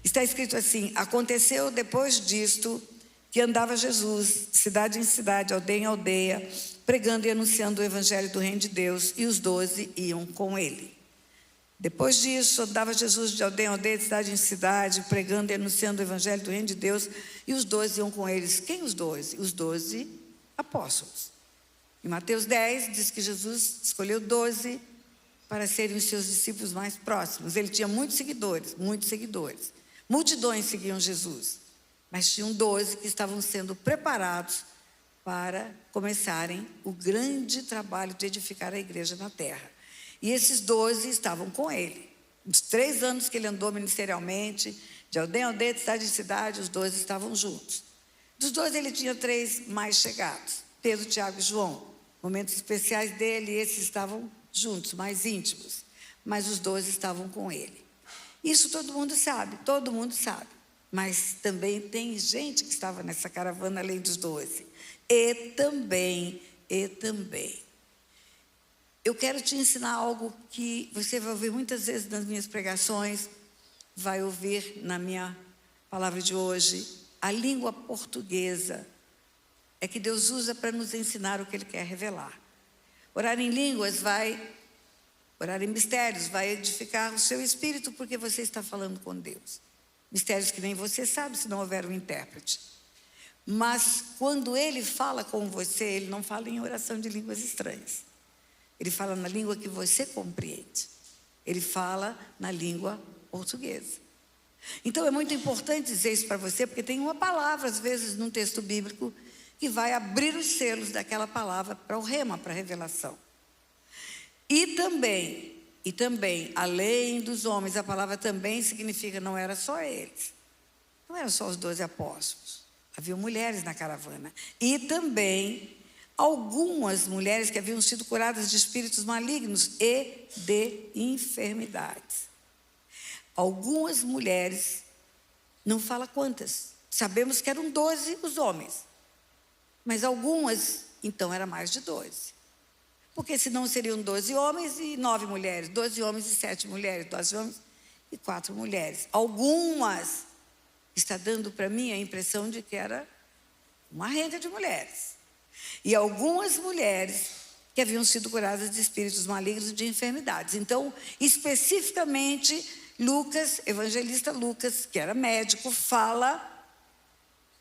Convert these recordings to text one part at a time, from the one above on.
Está escrito assim: aconteceu depois disto que andava Jesus, cidade em cidade, aldeia em aldeia, pregando e anunciando o evangelho do reino de Deus, e os 12 iam com ele. Depois disso, andava Jesus de aldeia em aldeia, de cidade em cidade, pregando e anunciando o evangelho do reino de Deus, e os 12 iam com eles. Quem os 12? Os 12 apóstolos. Em Mateus 10, diz que Jesus escolheu 12 para serem os seus discípulos mais próximos. Ele tinha muitos seguidores. Multidões seguiam Jesus, mas tinham 12 que estavam sendo preparados para começarem o grande trabalho de edificar a igreja na terra. E esses 12 estavam com ele. Os 3 anos que ele andou ministerialmente, de aldeia em aldeia, de cidade em cidade, os 12 estavam juntos. Dos 12 ele tinha 3 mais chegados: Pedro, Tiago e João. Momentos especiais dele, esses estavam juntos, mais íntimos. Mas os 12 estavam com ele. Isso todo mundo sabe. Mas também tem gente que estava nessa caravana além dos 12. E também. Eu quero te ensinar algo que você vai ouvir muitas vezes nas minhas pregações, vai ouvir na minha palavra de hoje. A língua portuguesa é que Deus usa para nos ensinar o que Ele quer revelar. Orar em línguas orar em mistérios, vai edificar o seu espírito, porque você está falando com Deus. Mistérios que nem você sabe se não houver um intérprete. Mas quando Ele fala com você, Ele não fala em oração de línguas estranhas. Ele fala na língua que você compreende. Ele fala na língua portuguesa. Então é muito importante dizer isso para você, porque tem uma palavra, às vezes, num texto bíblico, que vai abrir os selos daquela palavra para o rema, para a revelação. E também, além dos homens, a palavra também significa, não era só eles. Não eram só os 12 apóstolos. Havia mulheres na caravana. E também algumas mulheres que haviam sido curadas de espíritos malignos e de enfermidades. Algumas mulheres, não fala quantas, sabemos que eram 12 os homens, mas algumas, então era mais de 12, porque senão seriam 12 homens e 9 mulheres, 12 homens e 7 mulheres, 12 homens e 4 mulheres. Algumas, está dando para mim a impressão de que era uma renda de mulheres. E algumas mulheres que haviam sido curadas de espíritos malignos e de enfermidades. Então, especificamente, Lucas, evangelista Lucas, que era médico, fala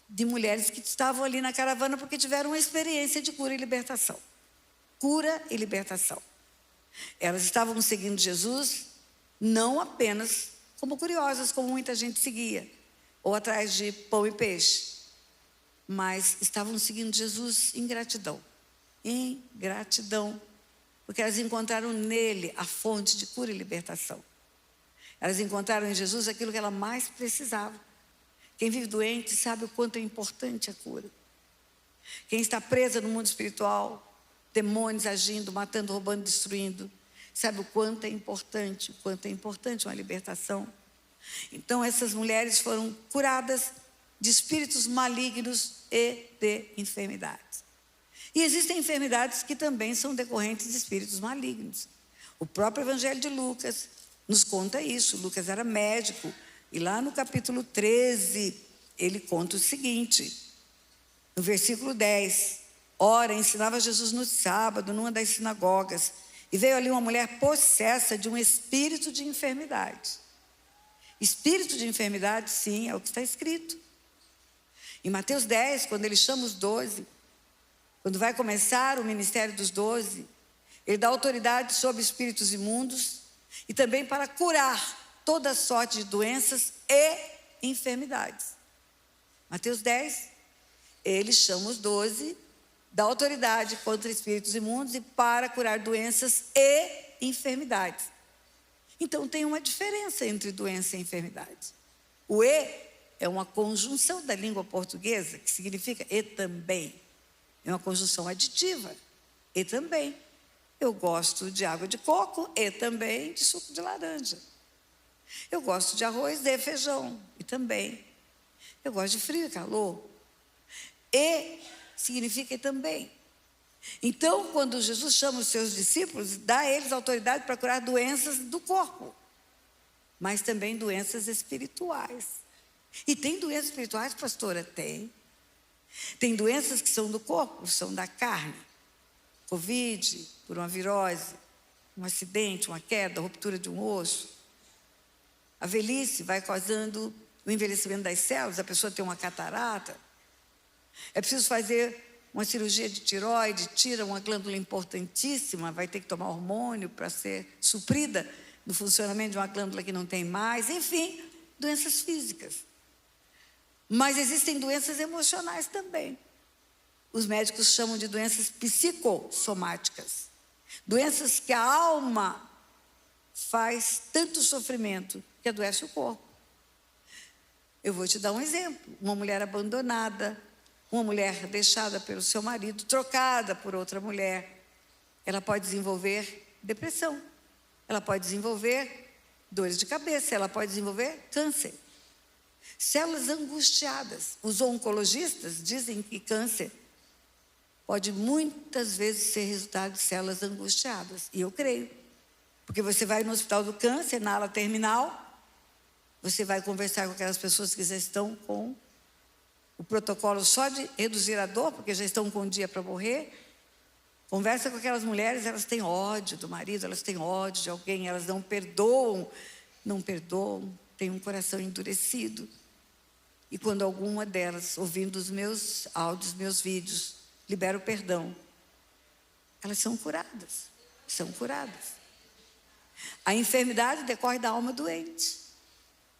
de mulheres que estavam ali na caravana porque tiveram uma experiência de cura e libertação. Cura e libertação. Elas estavam seguindo Jesus não apenas como curiosas, como muita gente seguia, ou atrás de pão e peixe, mas estavam seguindo Jesus em gratidão. Em gratidão. Porque elas encontraram nele a fonte de cura e libertação. Elas encontraram em Jesus aquilo que ela mais precisava. Quem vive doente sabe o quanto é importante a cura. Quem está presa no mundo espiritual, demônios agindo, matando, roubando, destruindo, sabe o quanto é importante uma libertação. Então essas mulheres foram curadas de espíritos malignos e de enfermidades. E existem enfermidades que também são decorrentes de espíritos malignos. O próprio Evangelho de Lucas nos conta isso. Lucas era médico, e lá no capítulo 13, ele conta o seguinte, no versículo 10: ora, ensinava Jesus no sábado, numa das sinagogas, e veio ali uma mulher possessa de um espírito de enfermidade. Espírito de enfermidade, sim, é o que está escrito. Em Mateus 10, quando ele chama os 12, quando vai começar o ministério dos 12, ele dá autoridade sobre espíritos imundos e também para curar toda sorte de doenças e enfermidades. Mateus 10, ele chama os 12, dá autoridade contra espíritos imundos e para curar doenças e enfermidades. Então tem uma diferença entre doença e enfermidade. O "e" é uma conjunção da língua portuguesa, que significa "e também". É uma conjunção aditiva, "e também". Eu gosto de água de coco e também de suco de laranja. Eu gosto de arroz e feijão e também. Eu gosto de frio e calor. E significa "e também". Então, quando Jesus chama os seus discípulos, dá a eles autoridade para curar doenças do corpo. mas também doenças espirituais. E tem doenças espirituais, pastora? Tem. Tem doenças que são do corpo, são da carne. Covid, por uma virose, um acidente, uma queda, ruptura de um osso. A velhice vai causando o envelhecimento das células, a pessoa tem uma catarata. É preciso fazer uma cirurgia de tireoide, tira uma glândula importantíssima, vai ter que tomar hormônio para ser suprida no funcionamento de uma glândula que não tem mais. Enfim, doenças físicas. Mas existem doenças emocionais também. Os médicos chamam de doenças psicossomáticas. Doenças que a alma faz tanto sofrimento que adoece o corpo. Eu vou te dar um exemplo. Uma mulher abandonada, uma mulher deixada pelo seu marido, trocada por outra mulher, ela pode desenvolver depressão, ela pode desenvolver dores de cabeça, ela pode desenvolver câncer. Células angustiadas. Os oncologistas dizem que câncer pode muitas vezes ser resultado de células angustiadas. E eu creio. Porque você vai no hospital do câncer, na ala terminal, você vai conversar com aquelas pessoas que já estão com o protocolo só de reduzir a dor, porque já estão com um dia para morrer. Conversa com aquelas mulheres, elas têm ódio do marido, elas têm ódio de alguém, elas não perdoam, têm um coração endurecido. E quando alguma delas, ouvindo os meus áudios, meus vídeos, libera o perdão, elas são curadas, A enfermidade decorre da alma doente,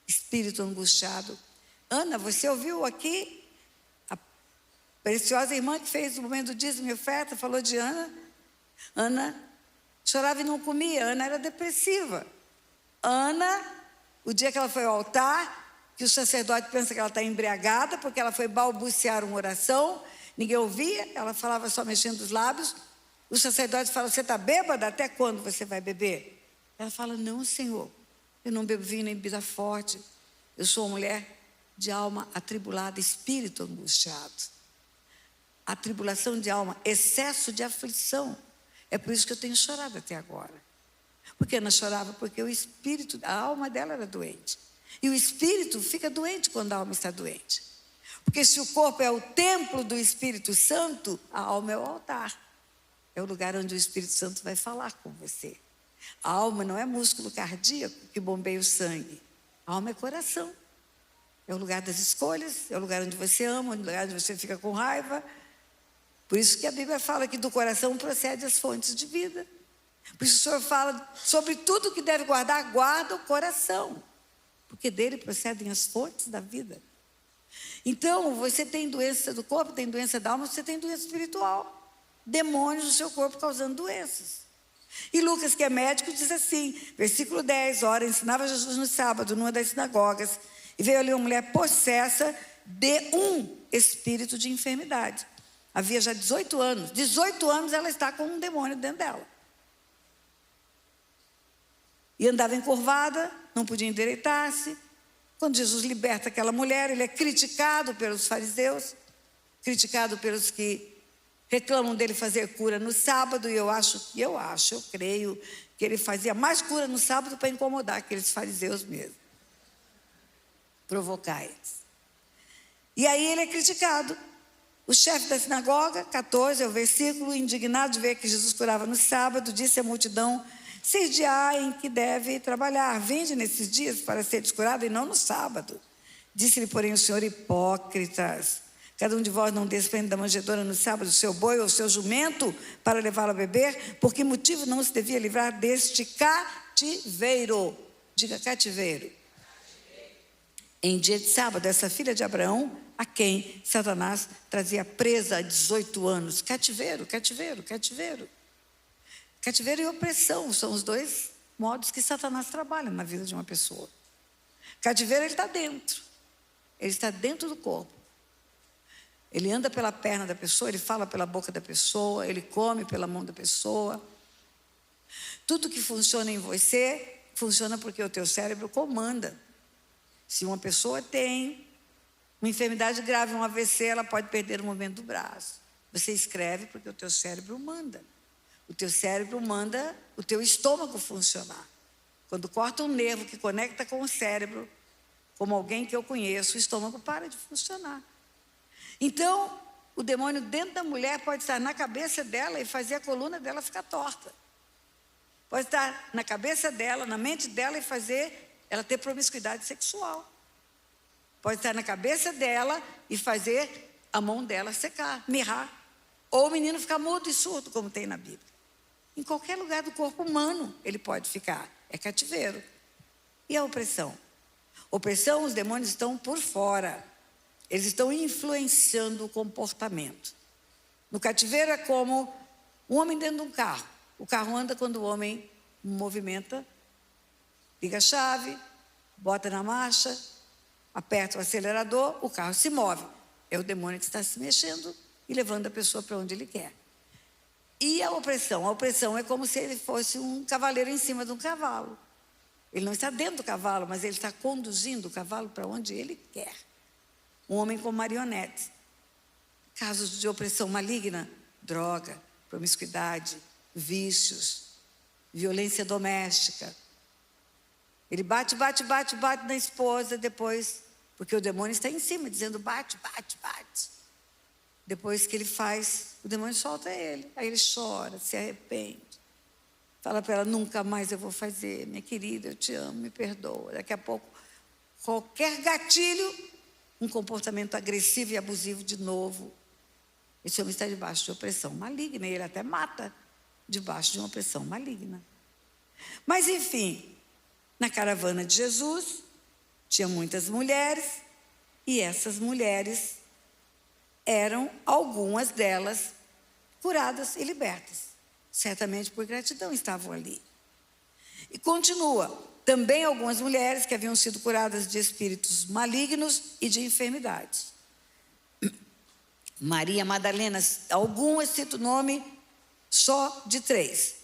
espírito angustiado. Ana, você ouviu aqui a preciosa irmã que fez o momento do dízimo e oferta, falou de Ana. Ana chorava e não comia, Ana era depressiva. Ana, o dia que ela foi ao altar, que o sacerdote pensa que ela está embriagada, porque ela foi balbuciar uma oração, ninguém ouvia, ela falava só mexendo os lábios. O sacerdote fala, você está bêbada? Até quando você vai beber? Ela fala, não, Senhor, eu não bebo vinho nem bebida forte. Eu sou uma mulher de alma atribulada, espírito angustiado. Atribulação de alma, excesso de aflição. É por isso que eu tenho chorado até agora. Por que Ana chorava? Porque o espírito, a alma dela era doente. E o espírito fica doente quando a alma está doente. Porque se o corpo é o templo do Espírito Santo, a alma é o altar. É o lugar onde o Espírito Santo vai falar com você. A alma não é músculo cardíaco que bombeia o sangue. A alma é coração. É o lugar das escolhas, é o lugar onde você ama, é o lugar onde você fica com raiva. Por isso que a Bíblia fala que do coração procede as fontes de vida. Por isso o Senhor fala sobre tudo que deve guardar, guarda o coração. Porque dele procedem as fontes da vida. Então, você tem doença do corpo, tem doença da alma, você tem doença espiritual. Demônios no seu corpo causando doenças. E Lucas, que é médico, diz assim, versículo 10, ora, ensinava Jesus no sábado, numa das sinagogas, e veio ali uma mulher possessa de um espírito de enfermidade. Havia já 18 anos. 18 anos ela está com um demônio dentro dela. E andava encurvada, não podia endireitar-se. Quando Jesus liberta aquela mulher, ele é criticado pelos fariseus, criticado pelos que reclamam dele fazer cura no sábado, e eu creio que ele fazia mais cura no sábado para incomodar aqueles fariseus mesmo. Provocar eles. E aí ele é criticado. O chefe da sinagoga, 14 é o versículo, indignado de ver que Jesus curava no sábado, disse à multidão, 6 dias em que deve trabalhar, vinde nesses dias para ser curado e não no sábado. Disse-lhe, porém, o Senhor, hipócritas, cada um de vós não desprende da manjedoura no sábado o seu boi ou o seu jumento para levá-lo a beber, por que motivo não se devia livrar deste cativeiro? Diga cativeiro. Em dia de sábado, essa filha de Abraão, a quem Satanás trazia presa há 18 anos. Cativeiro, cativeiro, cativeiro. Cativeiro e opressão são os dois modos que Satanás trabalha na vida de uma pessoa. Cativeiro, ele está dentro. Ele está dentro do corpo. Ele anda pela perna da pessoa, ele fala pela boca da pessoa, ele come pela mão da pessoa. Tudo que funciona em você, funciona porque o teu cérebro comanda. Se uma pessoa tem uma enfermidade grave, um AVC, ela pode perder o movimento do braço. Você escreve porque o teu cérebro manda. O teu cérebro manda o teu estômago funcionar. Quando corta um nervo que conecta com o cérebro, como alguém que eu conheço, o estômago para de funcionar. Então, o demônio dentro da mulher pode estar na cabeça dela e fazer a coluna dela ficar torta. Pode estar na cabeça dela, na mente dela e fazer ela ter promiscuidade sexual. Pode estar na cabeça dela e fazer a mão dela secar, mirrar. Ou o menino ficar mudo e surdo, como tem na Bíblia. Em qualquer lugar do corpo humano ele pode ficar. É cativeiro. E a opressão? Opressão, os demônios estão por fora. Eles estão influenciando o comportamento. No cativeiro é como um homem dentro de um carro. O carro anda quando o homem movimenta, liga a chave, bota na marcha, aperta o acelerador, o carro se move. É o demônio que está se mexendo e levando a pessoa para onde ele quer. E a opressão? A opressão é como se ele fosse um cavaleiro em cima de um cavalo. Ele não está dentro do cavalo, mas ele está conduzindo o cavalo para onde ele quer. Um homem com marionete. Casos de opressão maligna, droga, promiscuidade, vícios, violência doméstica. Ele bate na esposa depois, porque o demônio está em cima, dizendo bate. Depois que ele faz, o demônio solta ele. Aí ele chora, se arrepende. Fala para ela, nunca mais eu vou fazer. Minha querida, eu te amo, me perdoa. Daqui a pouco, qualquer gatilho, um comportamento agressivo e abusivo de novo. Esse homem está debaixo de opressão maligna. E ele até mata debaixo de uma opressão maligna. Mas, enfim, na caravana de Jesus, tinha muitas mulheres. E essas mulheres eram, algumas delas, curadas e libertas. Certamente por gratidão estavam ali. E continua. Também algumas mulheres que haviam sido curadas de espíritos malignos e de enfermidades. Maria Madalena, algumas cito o nome só de 3.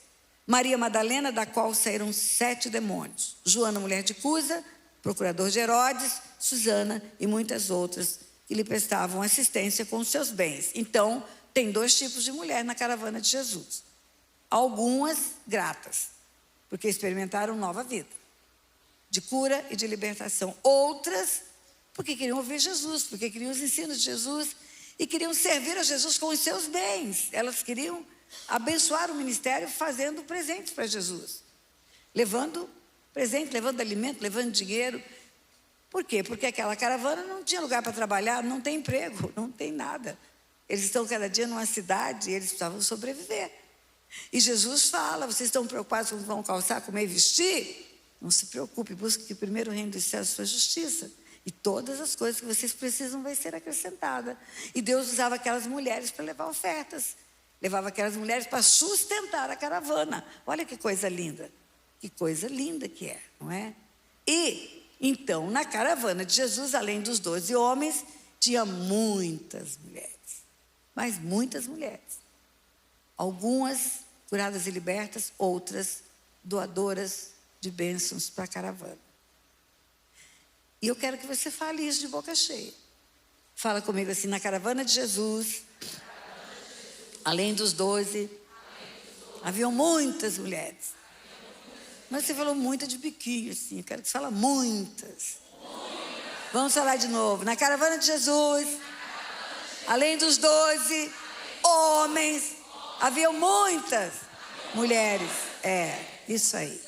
Maria Madalena, da qual saíram 7 demônios. Joana, mulher de Cusa, procurador de Herodes, Susana e muitas outras que lhe prestavam assistência com os seus bens. Então, tem 2 tipos de mulher na caravana de Jesus. Algumas gratas, porque experimentaram nova vida, de cura e de libertação. Outras, porque queriam ouvir Jesus, porque queriam os ensinos de Jesus e queriam servir a Jesus com os seus bens. Elas queriam abençoar o ministério fazendo presentes para Jesus. Levando presente, levando alimento, levando dinheiro. Por quê? Porque aquela caravana não tinha lugar para trabalhar, não tem emprego, não tem nada. Eles estão cada dia numa cidade e eles precisavam sobreviver. E Jesus fala, vocês estão preocupados com o que vão calçar, comer e vestir? Não se preocupe, busque primeiro o reino dos céus e sua justiça. E todas as coisas que vocês precisam vai ser acrescentada. E Deus usava aquelas mulheres para levar ofertas. Levava aquelas mulheres para sustentar a caravana. Olha que coisa linda. Que coisa linda que é, não é? E, então, na caravana de Jesus, além dos 12 homens, tinha muitas mulheres. Mas muitas mulheres. Algumas curadas e libertas, outras doadoras de bênçãos para a caravana. E eu quero que você fale isso de boca cheia. Fala comigo assim, na caravana de Jesus, além dos 12, haviam muitas mulheres. Mas você falou muito de biquinho, assim, eu quero que você fale muitas. Vamos falar de novo. Na caravana de Jesus, além dos 12 homens, haviam muitas mulheres. Isso aí.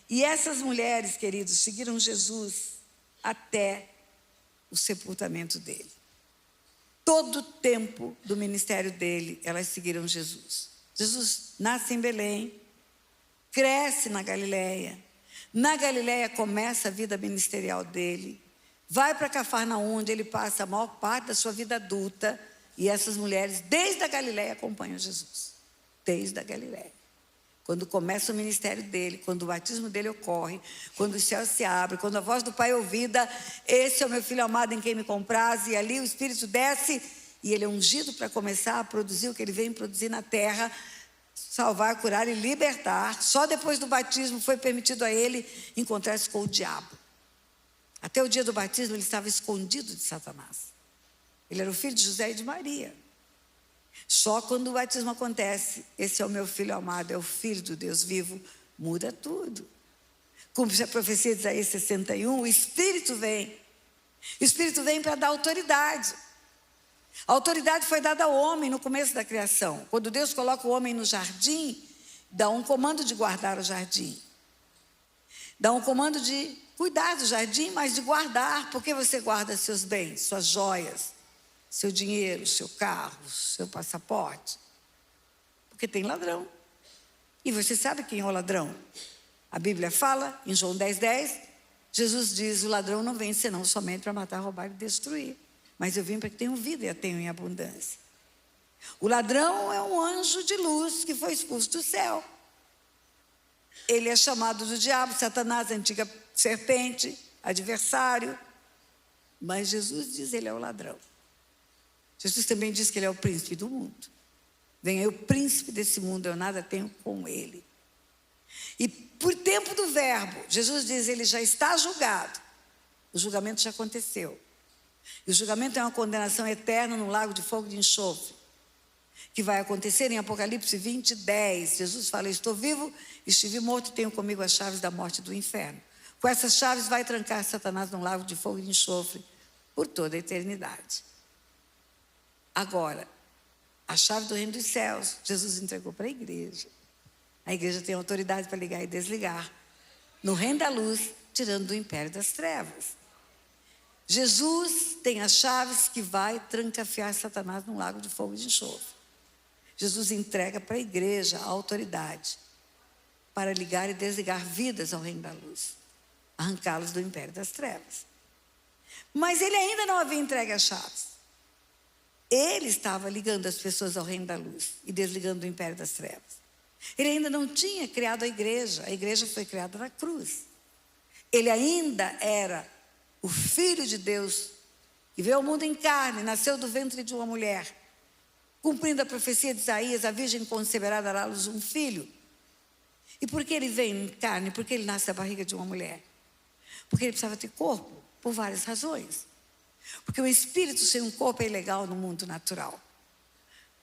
E essas mulheres, queridos, seguiram Jesus até o sepultamento dele. Todo o tempo do ministério dele, elas seguiram Jesus. Jesus nasce em Belém, cresce na Galileia. Na Galileia começa a vida ministerial dele. Vai para Cafarnaum, onde ele passa a maior parte da sua vida adulta. E essas mulheres, desde a Galileia, acompanham Jesus. Desde a Galileia. Quando começa o ministério dele, quando o batismo dele ocorre, quando o céu se abre, quando a voz do Pai é ouvida, esse é o meu filho amado em quem me compraz, e ali o Espírito desce, e ele é ungido para começar a produzir o que ele vem produzir na terra, salvar, curar e libertar. Só depois do batismo foi permitido a ele encontrar-se com o diabo. Até o dia do batismo ele estava escondido de Satanás. Ele era o filho de José e de Maria. Só quando o batismo acontece, esse é o meu filho amado, é o filho do Deus vivo, muda tudo. cumpre-se a profecia de Isaías 61, o Espírito vem. O Espírito vem para dar autoridade. A autoridade foi dada ao homem no começo da criação. Quando Deus coloca o homem no jardim, dá um comando de guardar o jardim. Dá um comando de cuidar do jardim, mas de guardar. Por que você guarda seus bens, suas joias, seu dinheiro, seu carro, seu passaporte? Porque tem ladrão. E você sabe quem é o ladrão? A Bíblia fala, em João 10:10, Jesus diz: o ladrão não vem senão somente para matar, roubar e destruir. Mas eu vim para que tenham vida e a tenham em abundância. O ladrão é um anjo de luz que foi expulso do céu. Ele é chamado do diabo, Satanás, a antiga serpente, adversário. Mas Jesus diz que ele é o ladrão. Jesus também diz que ele é o príncipe do mundo. Vem aí o príncipe desse mundo, eu nada tenho com ele. E por tempo do verbo, Jesus diz, ele já está julgado. O julgamento já aconteceu. E o julgamento é uma condenação eterna no lago de fogo e de enxofre, que vai acontecer em Apocalipse 20:10. Jesus fala: estou vivo, estive morto, tenho comigo as chaves da morte e do inferno. Com essas chaves vai trancar Satanás num lago de fogo e de enxofre por toda a eternidade. Agora, a chave do reino dos céus, Jesus entregou para a igreja. A igreja tem autoridade para ligar e desligar no reino da luz, tirando do império das trevas. Jesus tem as chaves que vai trancafiar Satanás num lago de fogo e de enxofre. Jesus entrega para a igreja a autoridade para ligar e desligar vidas ao reino da luz, arrancá-los do império das trevas. Mas ele ainda não havia entregue as chaves. Ele estava ligando as pessoas ao reino da luz e desligando do império das trevas. Ele ainda não tinha criado a igreja foi criada na cruz. Ele ainda era o Filho de Deus, que veio ao mundo em carne, nasceu do ventre de uma mulher. Cumprindo a profecia de Isaías, a virgem conceberá, dará à luz um filho. E por que ele vem em carne? Porque ele nasce da barriga de uma mulher. Porque ele precisava ter corpo, por várias razões. Porque o espírito sem um corpo é ilegal no mundo natural.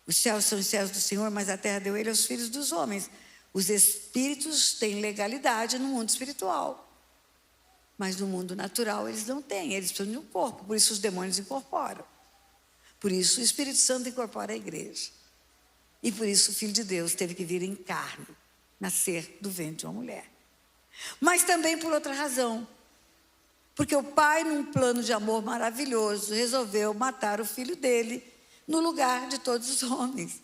Os céus são os céus do Senhor, mas a terra deu ele aos filhos dos homens. Os espíritos têm legalidade no mundo espiritual. Mas no mundo natural eles não têm, eles precisam de um corpo. Por isso os demônios incorporam. Por isso o Espírito Santo incorpora a igreja. E por isso o Filho de Deus teve que vir em carne, nascer do ventre de uma mulher. Mas também por outra razão. Porque o Pai, num plano de amor maravilhoso, resolveu matar o Filho dele no lugar de todos os homens.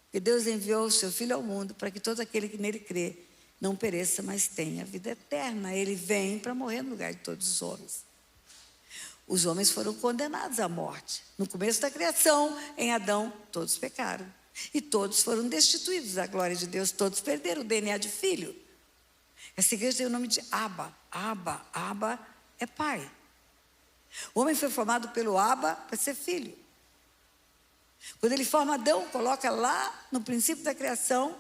Porque Deus enviou o seu Filho ao mundo para que todo aquele que nele crê não pereça, mas tenha vida eterna. Ele vem para morrer no lugar de todos os homens. Os homens foram condenados à morte. No começo da criação, em Adão, todos pecaram. E todos foram destituídos da glória de Deus. Todos perderam o DNA de filho. Essa igreja tem o nome de Abba. Abba é pai. O homem foi formado pelo Abba para ser filho. Quando ele forma Adão, coloca lá no princípio da criação.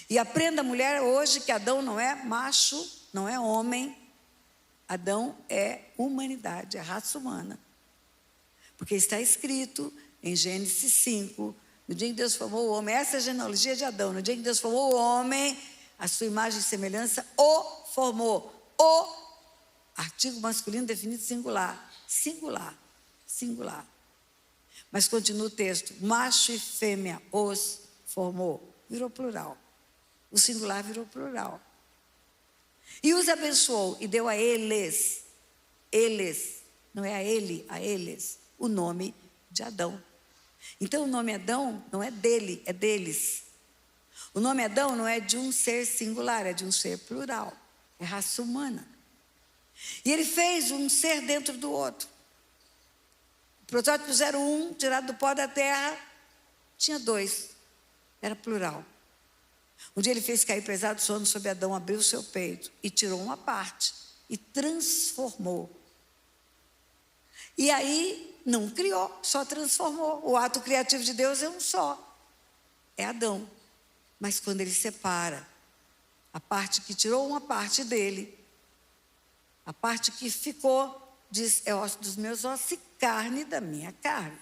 E aprenda, mulher, hoje que Adão não é macho, não é homem. Adão é humanidade, é raça humana. Porque está escrito em Gênesis 5, no dia em que Deus formou o homem, essa é a genealogia de Adão, no dia em que Deus formou o homem, a sua imagem e semelhança o formou. O, artigo masculino definido singular. Singular. Mas continua o texto, macho e fêmea os formou. Virou plural. O singular virou plural. E os abençoou e deu a eles, não é a ele, a eles, o nome de Adão. Então o nome Adão não é dele, é deles. O nome Adão não é de um ser singular, é de um ser plural. É raça humana. E ele fez um ser dentro do outro. O protótipo 01, tirado do pó da terra, tinha dois. Era plural. Um dia ele fez cair pesado sono sobre Adão, abriu o seu peito e tirou uma parte e transformou. E aí não criou, só transformou. O ato criativo de Deus é um só. É Adão. Mas quando ele separa a parte que tirou uma parte dele, a parte que ficou, diz, é osso dos meus ossos e carne da minha carne.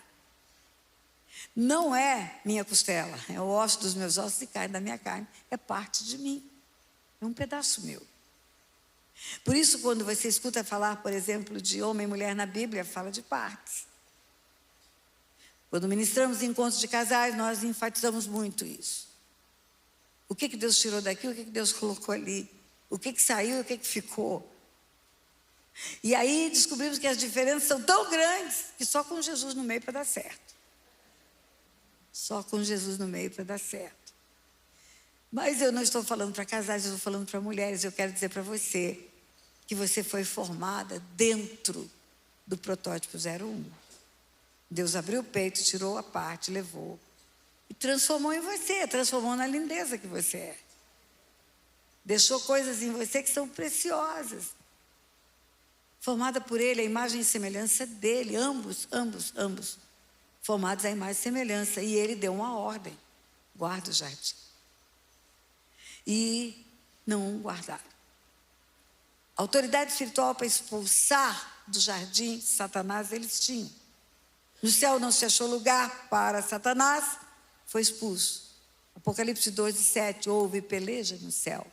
Não é minha costela, é o osso dos meus ossos e carne da minha carne. É parte de mim. É um pedaço meu. Por isso, quando você escuta falar, por exemplo, de homem e mulher na Bíblia, fala de partes. Quando ministramos encontros de casais, nós enfatizamos muito isso. O que Deus tirou daqui, o que Deus colocou ali, o que saiu e o que ficou. E aí descobrimos que as diferenças são tão grandes que só com Jesus no meio para dar certo. Só com Jesus no meio para dar certo. Mas eu não estou falando para casais, eu estou falando para mulheres. Eu quero dizer para você que você foi formada dentro do protótipo 01. Deus abriu o peito, tirou a parte, levou e transformou em você, transformou na lindeza que você é. Deixou coisas em você que são preciosas. Formada por Ele, a imagem e semelhança dEle, ambos, formados à imagem e semelhança. E Ele deu uma ordem: guarda o jardim. E não guardaram. A autoridade espiritual para expulsar do jardim Satanás eles tinham. No céu não se achou lugar para Satanás, foi expulso. Apocalipse 12:7, houve peleja no céu.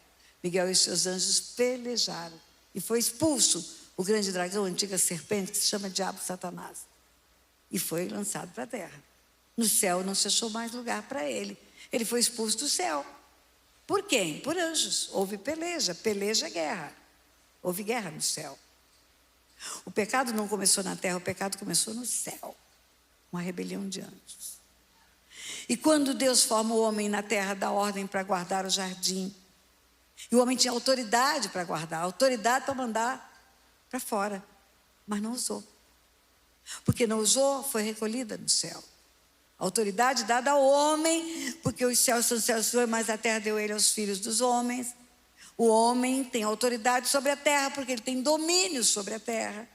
Miguel e seus anjos pelejaram. E foi expulso o grande dragão, a antiga serpente, que se chama Diabo Satanás. E foi lançado para a terra. No céu não se achou mais lugar para ele. Ele foi expulso do céu. Por quem? Por anjos. Houve peleja. Peleja é guerra. Houve guerra no céu. O pecado não começou na terra, o pecado começou no céu. Uma rebelião de anjos. E quando Deus forma o homem na terra, dá ordem para guardar o jardim. E o homem tinha autoridade para guardar, autoridade para mandar para fora. Mas não usou. Porque não usou, foi recolhida no céu. A autoridade dada ao homem, porque os céus são céus suas, mas a terra deu ele aos filhos dos homens. O homem tem autoridade sobre a terra, porque ele tem domínio sobre a terra.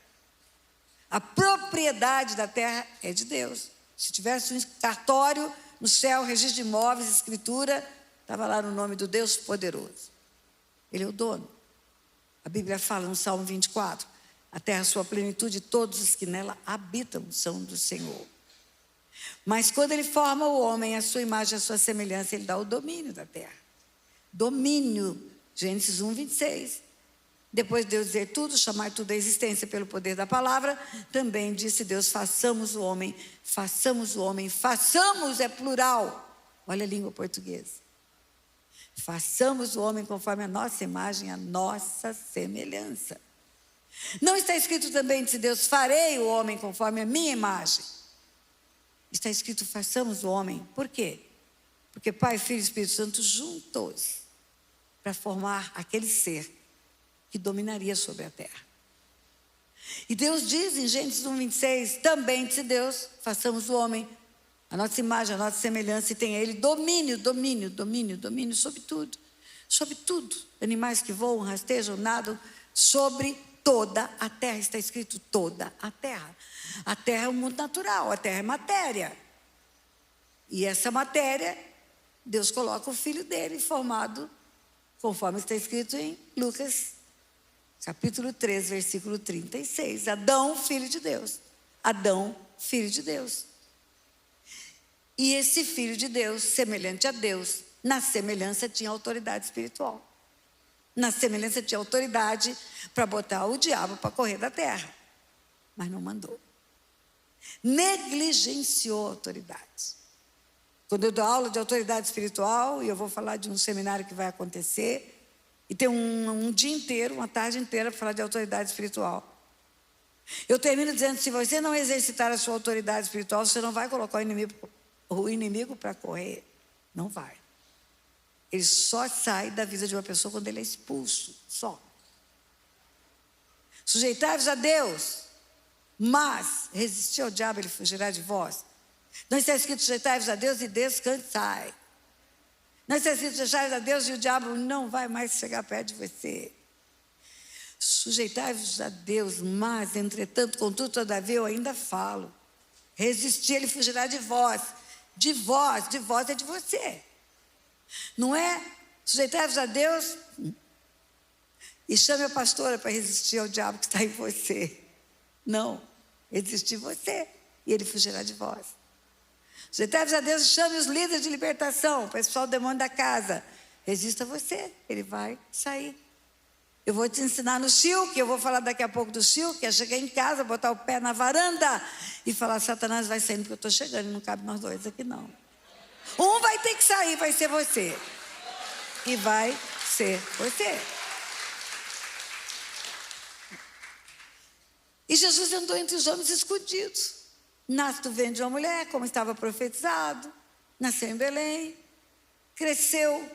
A propriedade da terra é de Deus. Se tivesse um cartório no céu, registro de imóveis, escritura, estava lá no nome do Deus poderoso. Ele é o dono. A Bíblia fala no Salmo 24, a terra, sua plenitude, todos os que nela habitam são do Senhor. Mas quando ele forma o homem, a sua imagem, a sua semelhança, ele dá o domínio da terra. Domínio, Gênesis 1:26. Depois de Deus dizer tudo, chamar tudo à existência pelo poder da palavra, também disse Deus: façamos o homem, façamos o homem, façamos é plural. Olha a língua portuguesa. Façamos o homem conforme a nossa imagem, a nossa semelhança. Não está escrito também, disse Deus: farei o homem conforme a minha imagem. Está escrito: façamos o homem. Por quê? Porque Pai, Filho e Espírito Santo juntos para formar aquele ser que dominaria sobre a terra. E Deus diz em Gênesis 1:26, também disse Deus: façamos o homem, a nossa imagem, a nossa semelhança, e tenha ele domínio sobre tudo. Sobre tudo. Animais que voam, rastejam, nadam, sobre toda a terra. Está escrito toda a terra. A terra é um mundo natural, a terra é matéria. E essa matéria, Deus coloca o filho dele formado, conforme está escrito em Lucas, capítulo 3, versículo 36. Adão, filho de Deus. Adão, filho de Deus. E esse filho de Deus, semelhante a Deus, na semelhança tinha autoridade espiritual. Na semelhança tinha autoridade para botar o diabo para correr da terra. Mas não mandou. Negligenciou a autoridade. Quando eu dou aula de autoridade espiritual, e eu vou falar de um seminário que vai acontecer, e tem um dia inteiro, uma tarde inteira para falar de autoridade espiritual. Eu termino dizendo: se você não exercitar a sua autoridade espiritual, você não vai colocar o inimigo para correr. Não vai. Ele só sai da vida de uma pessoa quando ele é expulso. Só. Sujeitai-vos a Deus, mas resistir ao diabo, ele fugirá de vós. Não está escrito: sujeitai-vos a Deus e descansai. Não está escrito: sujeitai-vos a Deus e o diabo não vai mais chegar perto de você. Sujeitai-vos a Deus, mas, entretanto, contudo, todavia, eu ainda falo. Resistir, ele fugirá de vós. De vós é de você. Não é sujeitai-vos a Deus e chame a pastora para resistir ao diabo que está em você. Não, resistir você e ele fugirá de vós. Sujeitai-vos a Deus e chame os líderes de libertação para expulsar o demônio da casa. Resista você, ele vai sair. Eu vou te ensinar no Chilque, eu vou falar daqui a pouco do Chilque, é chegar em casa, botar o pé na varanda e falar, Satanás vai saindo porque eu estou chegando, não cabe nós dois aqui não. Um vai ter que sair, vai ser você. E vai ser você. E Jesus andou entre os homens escondidos. Nasce do ventre de uma mulher, como estava profetizado. Nasceu em Belém. Cresceu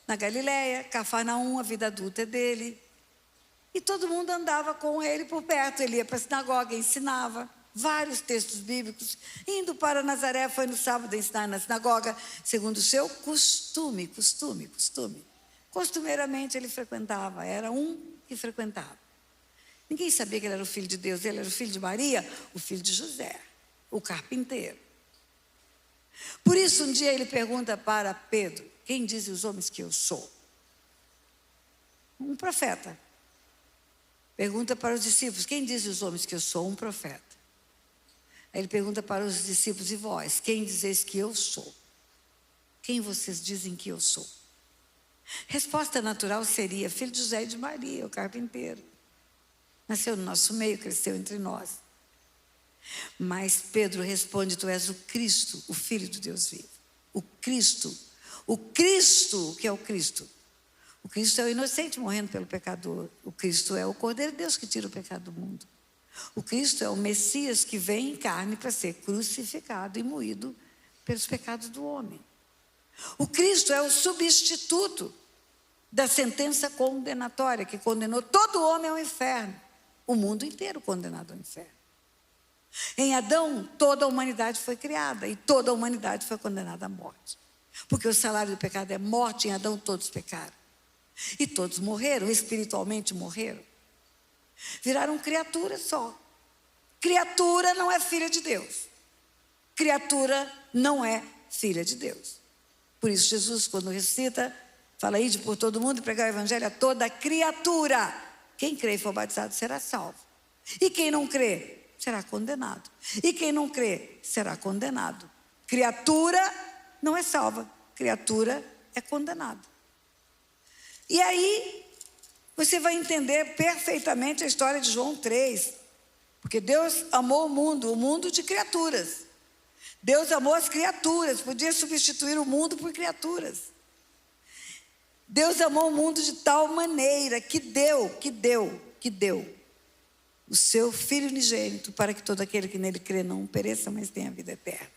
na Galileia, Cafarnaum, a vida adulta é dele. E todo mundo andava com ele por perto. Ele ia para a sinagoga, ensinava vários textos bíblicos. Indo para Nazaré, foi no sábado ensinar na sinagoga, segundo o seu costume. Costumeiramente ele frequentava, era um que frequentava. Ninguém sabia que ele era o filho de Deus, ele era o filho de Maria, o filho de José, o carpinteiro. Por isso, um dia ele pergunta para Pedro, quem dizem os homens que eu sou? Um profeta. Pergunta para os discípulos, quem dizem os homens que eu sou? Um profeta. Aí ele pergunta para os discípulos, e vós, quem dizeis que eu sou? Quem vocês dizem que eu sou? Resposta natural seria, filho de José e de Maria, o carpinteiro. Nasceu no nosso meio, cresceu entre nós. Mas Pedro responde, tu és o Cristo, o Filho de Deus vivo. O Cristo, que é o Cristo? O Cristo é o inocente morrendo pelo pecador. O Cristo é o Cordeiro de Deus que tira o pecado do mundo. O Cristo é o Messias que vem em carne para ser crucificado e moído pelos pecados do homem. O Cristo é o substituto da sentença condenatória que condenou todo homem ao inferno. O mundo inteiro condenado ao inferno. Em Adão, toda a humanidade foi criada e toda a humanidade foi condenada à morte. Porque o salário do pecado é morte, em Adão todos pecaram. E todos morreram, espiritualmente morreram. Viraram criaturas só. Criatura não é filha de Deus. Criatura não é filha de Deus. Por isso Jesus, quando ressuscita, fala, ide por todo mundo e pregar o evangelho a toda criatura. Quem crê e for batizado será salvo. E quem não crê será condenado. E quem não crê será condenado. Criatura não é salva. Criatura é condenada. E aí você vai entender perfeitamente a história de João 3. Porque Deus amou o mundo de criaturas. Deus amou as criaturas, podia substituir o mundo por criaturas. Deus amou o mundo de tal maneira que deu o seu Filho unigênito para que todo aquele que nele crê não pereça, mas tenha vida eterna.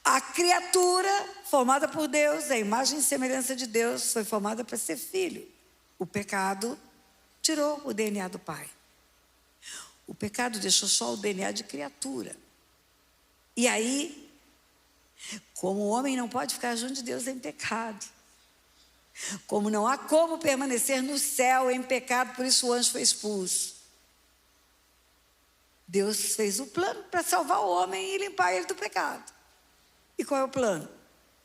A criatura formada por Deus, a imagem e semelhança de Deus, foi formada para ser filho. O pecado tirou o DNA do Pai. O pecado deixou só o DNA de criatura. E aí, como o homem não pode ficar junto de Deus em pecado, como não há como permanecer no céu em pecado, por isso o anjo foi expulso. Deus fez o plano para salvar o homem e limpar ele do pecado. E qual é o plano?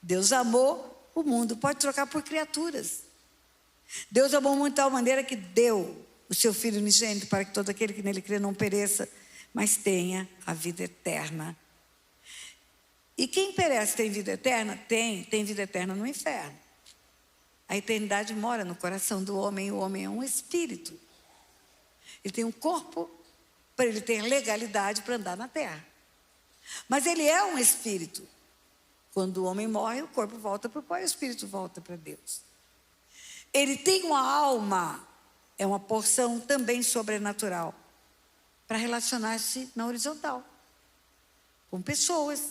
Deus amou o mundo, pode trocar por criaturas. Deus amou o mundo de tal maneira que deu o seu Filho unigênito para que todo aquele que nele crê não pereça, mas tenha a vida eterna. E quem perece tem vida eterna? Tem vida eterna no inferno. A eternidade mora no coração do homem, e o homem é um espírito. Ele tem um corpo para ele ter legalidade para andar na terra. Mas ele é um espírito. Quando o homem morre, o corpo volta para o Pai, o espírito volta para Deus. Ele tem uma alma, é uma porção também sobrenatural, para relacionar-se na horizontal, com pessoas.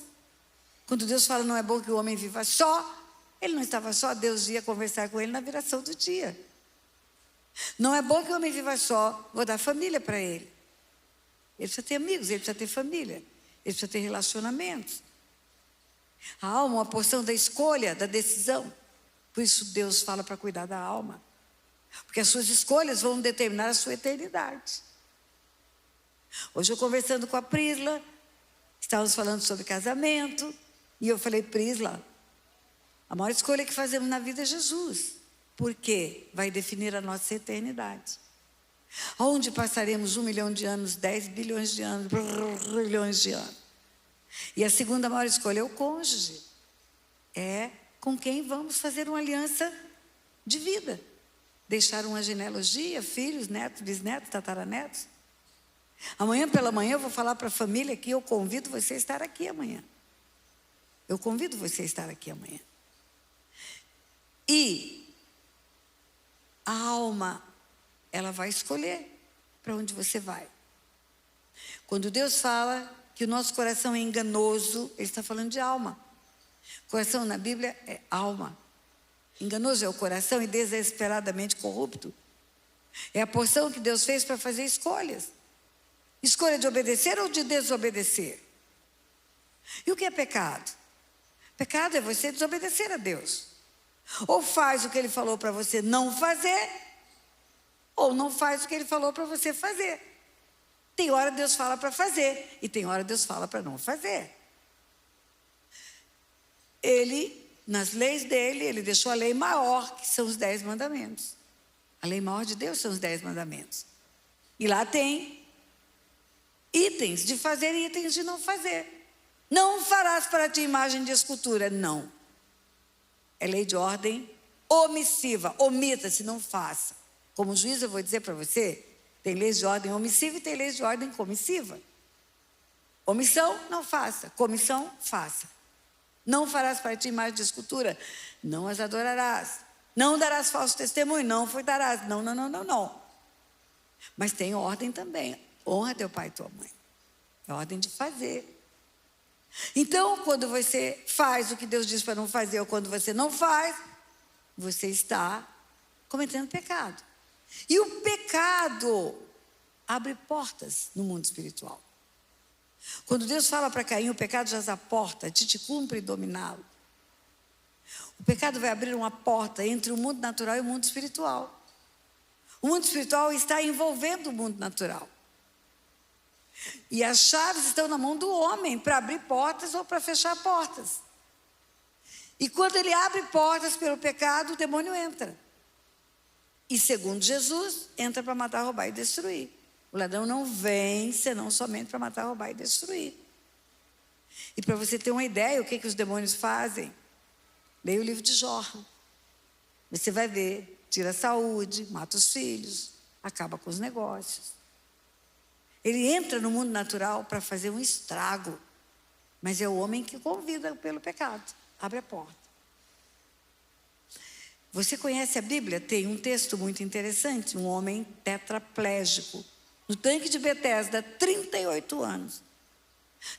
Quando Deus fala, não é bom que o homem viva só, ele não estava só, Deus ia conversar com ele na viração do dia. Não é bom que o homem viva só, vou dar família para ele. Ele precisa ter amigos, ele precisa ter família, ele precisa ter relacionamentos. A alma é uma porção da escolha, da decisão. Por isso Deus fala para cuidar da alma. Porque as suas escolhas vão determinar a sua eternidade. Hoje eu conversando com a Prisla, estávamos falando sobre casamento, e eu falei, Prisla, a maior escolha que fazemos na vida é Jesus. Porque vai definir a nossa eternidade. Onde passaremos 1 milhão de anos, 10 bilhões de anos, trilhões de anos. E a segunda maior escolha é o cônjuge. É com quem vamos fazer uma aliança de vida. deixar uma genealogia, filhos, netos, bisnetos, tataranetos. Amanhã pela manhã eu vou falar para a família aqui, eu convido você a estar aqui amanhã. Eu convido você a estar aqui amanhã. E a alma, ela vai escolher para onde você vai. Quando Deus fala que o nosso coração é enganoso, Ele está falando de alma. Coração na Bíblia é alma. Enganoso é o coração e desesperadamente corrupto. É a porção que Deus fez para fazer escolhas. Escolha de obedecer ou de desobedecer. E o que é pecado? Pecado é você desobedecer a Deus. Ou faz o que Ele falou para você não fazer, ou não faz o que Ele falou para você fazer. Tem hora Deus fala para fazer, e tem hora Deus fala para não fazer. Ele, nas leis dele, Ele deixou a lei maior, que são os 10 mandamentos. A lei maior de Deus são os 10 mandamentos. E lá tem itens de fazer e itens de não fazer. Não farás para ti imagem de escultura. Não. É lei de ordem omissiva. Omita-se, não faça. Como juiz, eu vou dizer para você, tem leis de ordem omissiva e tem leis de ordem comissiva. Omissão, não faça. Comissão, faça. Não farás para ti imagem de escultura. Não as adorarás. Não darás falso testemunho. Não furtarás. Não. Mas tem ordem também. Honra teu pai e tua mãe. É ordem de fazer. Então, quando você faz o que Deus diz para não fazer, ou quando você não faz, você está cometendo pecado. E o pecado abre portas no mundo espiritual. Quando Deus fala para Caim, o pecado já a porta, te cumpre dominá-lo. O pecado vai abrir uma porta entre o mundo natural e o mundo espiritual. O mundo espiritual está envolvendo o mundo natural. E as chaves estão na mão do homem para abrir portas ou para fechar portas. E quando ele abre portas pelo pecado, o demônio entra. E segundo Jesus, entra para matar, roubar e destruir. O ladrão não vem senão somente para matar, roubar e destruir. E para você ter uma ideia, o que os demônios fazem? Leia o livro de Jó. Você vai ver, tira a saúde, mata os filhos, acaba com os negócios. Ele entra no mundo natural para fazer um estrago. Mas é o homem que convida pelo pecado. Abre a porta. Você conhece a Bíblia? Tem um texto muito interessante. Um homem tetraplégico. No tanque de Betesda, 38 anos.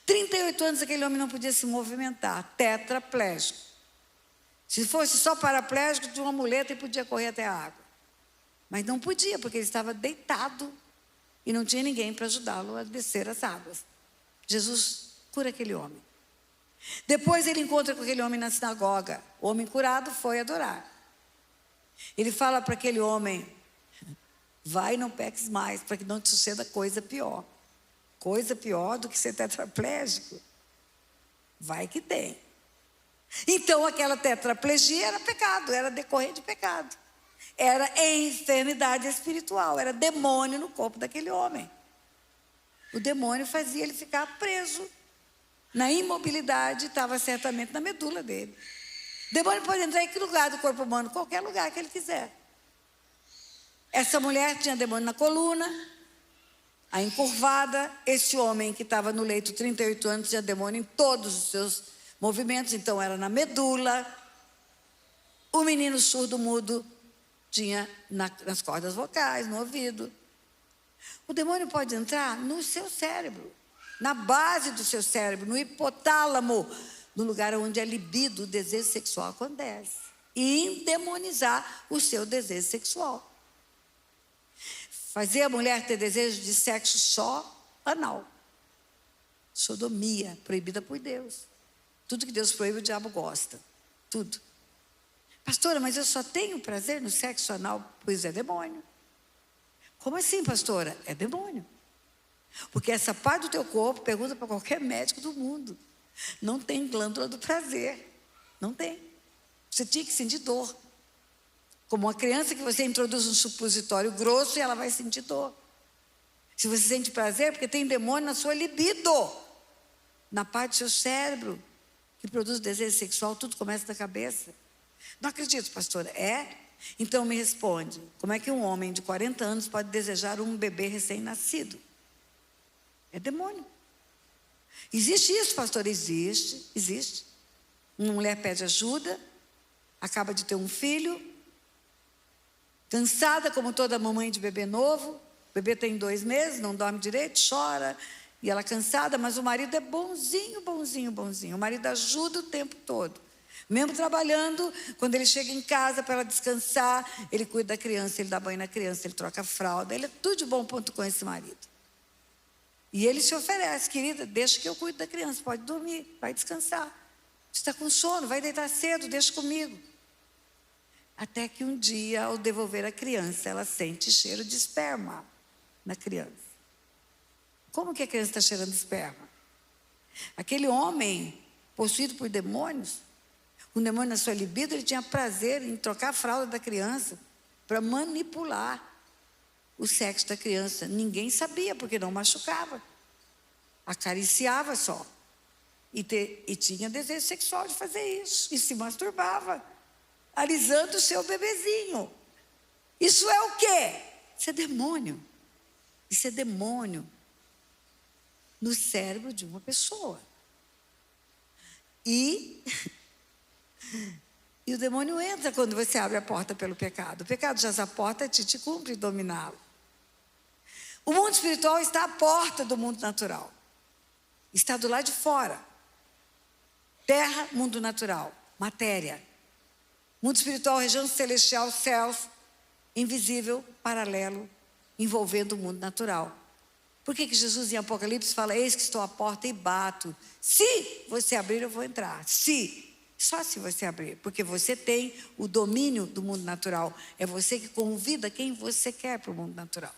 38 anos aquele homem não podia se movimentar. Tetraplégico. Se fosse só paraplégico, tinha uma muleta e podia correr até a água. Mas não podia, porque ele estava deitado. E não tinha ninguém para ajudá-lo a descer as águas. Jesus cura aquele homem. Depois ele encontra com aquele homem na sinagoga. O homem curado foi adorar. Ele fala para aquele homem: vai e não peques mais, para que não te suceda coisa pior. Coisa pior do que ser tetraplégico. Vai que tem. Então aquela tetraplegia era pecado, era decorrer de pecado. Era enfermidade espiritual, era demônio no corpo daquele homem. O demônio fazia ele ficar preso na imobilidade, estava certamente na medula dele. O demônio pode entrar em que lugar do corpo humano? Qualquer lugar que ele quiser. Essa mulher tinha demônio na coluna, a encurvada. Esse homem que estava no leito 38 anos tinha demônio em todos os seus movimentos, então era na medula. O menino surdo-mudo tinha nas cordas vocais, no ouvido. O demônio pode entrar no seu cérebro, na base do seu cérebro, no hipotálamo, no lugar onde a libido, o desejo sexual acontece, e endemonizar o seu desejo sexual. Fazer a mulher ter desejo de sexo só anal. Sodomia, proibida por Deus. Tudo que Deus proíbe, o diabo gosta. Tudo. Pastora, mas eu só tenho prazer no sexo anal? Pois é demônio. Como assim, pastora? É demônio. Porque essa parte do teu corpo, pergunta para qualquer médico do mundo, não tem glândula do prazer. Não tem. Você tinha que sentir dor. Como uma criança que você introduz um supositório grosso e ela vai sentir dor. Se você sente prazer, porque tem demônio na sua libido. Na parte do seu cérebro, que produz desejo sexual, tudo começa da cabeça. Não acredito, pastora. É Então me responde, como é que um homem de 40 anos pode desejar um bebê recém-nascido? É demônio. Existe isso, pastor? Existe. Uma mulher pede ajuda, acaba de ter um filho, cansada como toda mamãe de bebê novo, o bebê tem 2 meses, não dorme direito, chora, e ela cansada, mas o marido é bonzinho. O marido ajuda o tempo todo. Mesmo trabalhando, quando ele chega em casa para ela descansar, ele cuida da criança, ele dá banho na criança, ele troca a fralda, ele é tudo de bom ponto com esse marido. E ele se oferece, querida, deixa que eu cuido da criança, pode dormir, vai descansar. Você está com sono, vai deitar cedo, deixa comigo. Até que um dia, ao devolver a criança, ela sente cheiro de esperma na criança. Como que a criança está cheirando de esperma? Aquele homem, possuído por demônios, com demônio na sua libido, ele tinha prazer em trocar a fralda da criança para manipular o sexo da criança. Ninguém sabia, porque não machucava. Acariciava só. E tinha desejo sexual de fazer isso. E se masturbava, alisando o seu bebezinho. Isso é o quê? Isso é demônio. Isso é demônio no cérebro de uma pessoa. E o demônio entra quando você abre a porta pelo pecado. O pecado já a porta te cumpre dominá-lo. O mundo espiritual está à porta do mundo natural. Está do lado de fora. Terra, mundo natural, matéria. Mundo espiritual, região celestial, céus, invisível, paralelo, envolvendo o mundo natural. Por que Jesus em Apocalipse fala, eis que estou à porta e bato. Se você abrir, eu vou entrar. Só se você abrir, porque você tem o domínio do mundo natural. É você que convida quem você quer para o mundo natural.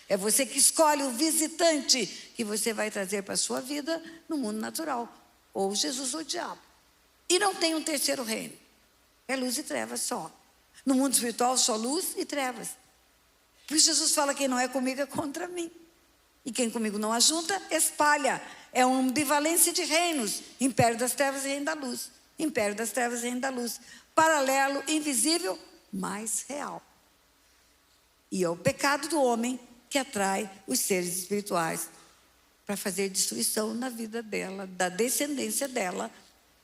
É você que escolhe o visitante que você vai trazer para a sua vida no mundo natural. Ou Jesus ou o diabo. E não tem um terceiro reino. É luz e trevas só. No mundo espiritual, só luz e trevas. Por isso Jesus fala, quem não é comigo é contra mim. E quem comigo não ajunta, espalha. É uma ambivalência de reinos. Império das trevas e reino da luz. Império das trevas e reino da luz. Paralelo, invisível, mas real. E é o pecado do homem que atrai os seres espirituais para fazer destruição na vida dela, da descendência dela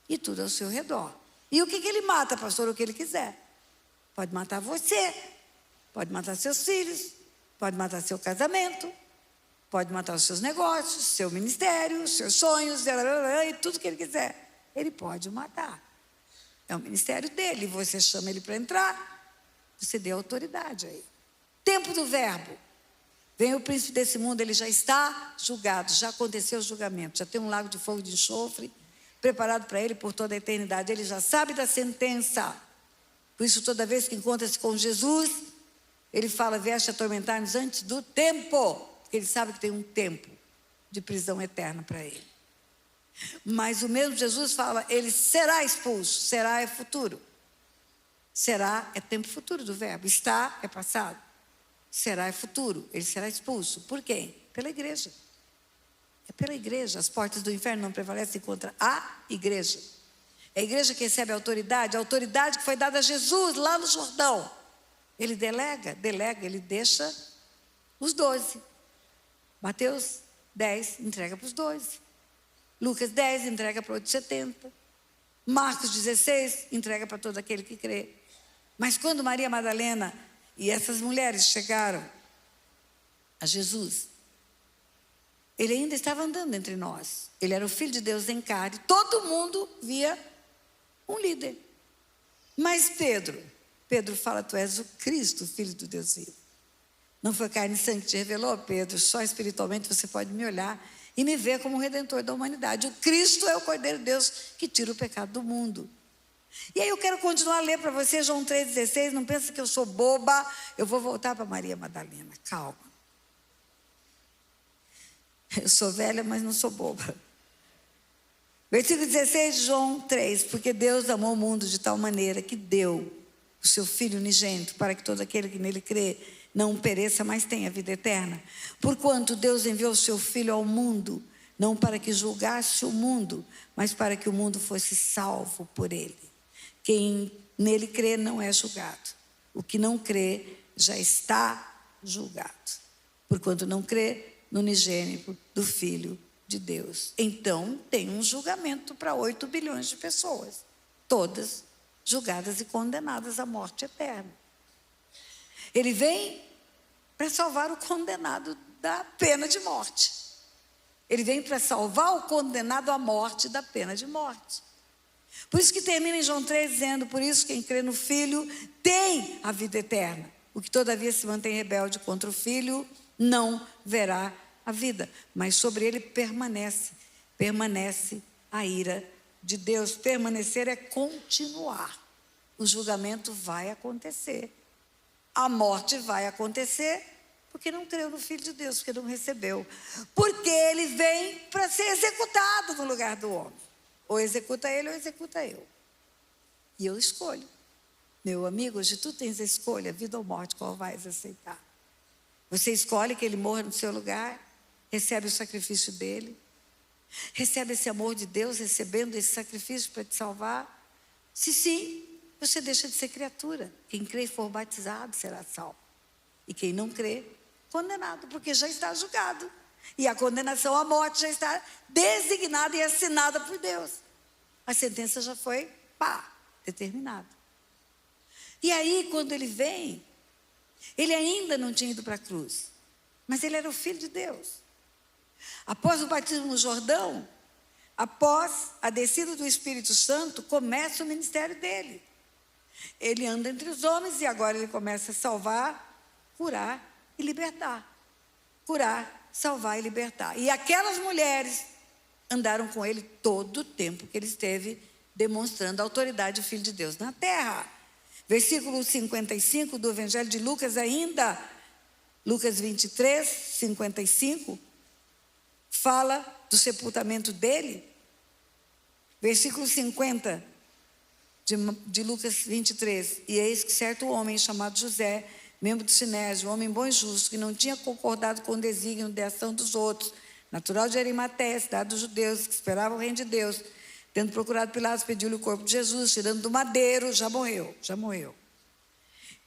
e tudo ao seu redor. E o que ele mata, pastor? O que ele quiser. Pode matar você, pode matar seus filhos, pode matar seu casamento, pode matar os seus negócios, seu ministério, os seus sonhos, e tudo que ele quiser. Ele pode matar. É o ministério dele, você chama ele para entrar, você dê autoridade a ele. Tempo do verbo. Vem o príncipe desse mundo, ele já está julgado, já aconteceu o julgamento, já tem um lago de fogo de enxofre preparado para ele por toda a eternidade. Ele já sabe da sentença. Por isso, toda vez que encontra-se com Jesus, ele fala, vieste atormentar-nos antes do tempo, porque ele sabe que tem um tempo de prisão eterna para ele. Mas o mesmo Jesus fala, ele será expulso. Será é futuro. Será é tempo futuro do verbo. Está é passado. Será é futuro. Ele será expulso. Por quem? Pela igreja. É pela igreja. As portas do inferno não prevalecem contra a igreja. É a igreja que recebe a autoridade que foi dada a Jesus lá no Jordão. Ele delega, ele deixa os 12. Mateus 10 entrega para os 12. Lucas 10 entrega para outros 70. Marcos 16 entrega para todo aquele que crê. Mas quando Maria Madalena e essas mulheres chegaram a Jesus, ele ainda estava andando entre nós. Ele era o Filho de Deus em carne. Todo mundo via um líder. Mas Pedro fala, tu és o Cristo, Filho do Deus vivo. Não foi carne e sangue que te revelou, Pedro, só espiritualmente você pode me olhar e me ver como o Redentor da humanidade. O Cristo é o Cordeiro de Deus que tira o pecado do mundo. E aí eu quero continuar a ler para você João 3,16, não pensa que eu sou boba, eu vou voltar para Maria Madalena, calma. Eu sou velha, mas não sou boba. Versículo 16 de João 3, porque Deus amou o mundo de tal maneira que deu o seu Filho unigênito para que todo aquele que nele crê não pereça, mas tenha vida eterna. Porquanto Deus enviou o seu Filho ao mundo, não para que julgasse o mundo, mas para que o mundo fosse salvo por ele. Quem nele crê não é julgado. O que não crê já está julgado, porquanto não crê no unigênito do Filho de Deus. Então, tem um julgamento para 8 bilhões de pessoas, todas julgadas e condenadas à morte eterna. Ele vem para salvar o condenado da pena de morte. Ele vem para salvar o condenado à morte da pena de morte. Por isso que termina em João 3 dizendo: por isso quem crê no Filho tem a vida eterna. O que todavia se mantém rebelde contra o Filho não verá a vida, mas sobre ele permanece a ira de Deus. Permanecer é continuar. O julgamento vai acontecer. A morte vai acontecer porque não creu no Filho de Deus, porque não recebeu. Porque ele vem para ser executado no lugar do homem. Ou executa ele ou executa eu. E eu escolho. Meu amigo, hoje tu tens a escolha, vida ou morte, qual vais aceitar? Você escolhe que ele morra no seu lugar, recebe o sacrifício dele, recebe esse amor de Deus, recebendo esse sacrifício para te salvar. Se sim, você deixa de ser criatura. Quem crê e for batizado será salvo. E quem não crê, condenado, porque já está julgado. E a condenação à morte já está designada e assinada por Deus. A sentença já foi, determinada. E aí, quando ele vem, ele ainda não tinha ido para a cruz, mas ele era o Filho de Deus. Após o batismo no Jordão, após a descida do Espírito Santo, começa o ministério dele. Ele anda entre os homens e agora ele começa a salvar, curar e libertar. Curar, salvar e libertar. E aquelas mulheres andaram com ele todo o tempo que ele esteve demonstrando a autoridade do Filho de Deus na terra. Versículo 55 do Evangelho de Lucas ainda, Lucas 23, 55, fala do sepultamento dele. Versículo 50 de Lucas 23. E eis que certo homem chamado José, membro do Sinédrio, homem bom e justo, que não tinha concordado com o desígnio de ação dos outros, natural de Arimateia, cidade dos judeus, que esperava o reino de Deus, tendo procurado Pilatos, pediu-lhe o corpo de Jesus, tirando do madeiro, já morreu.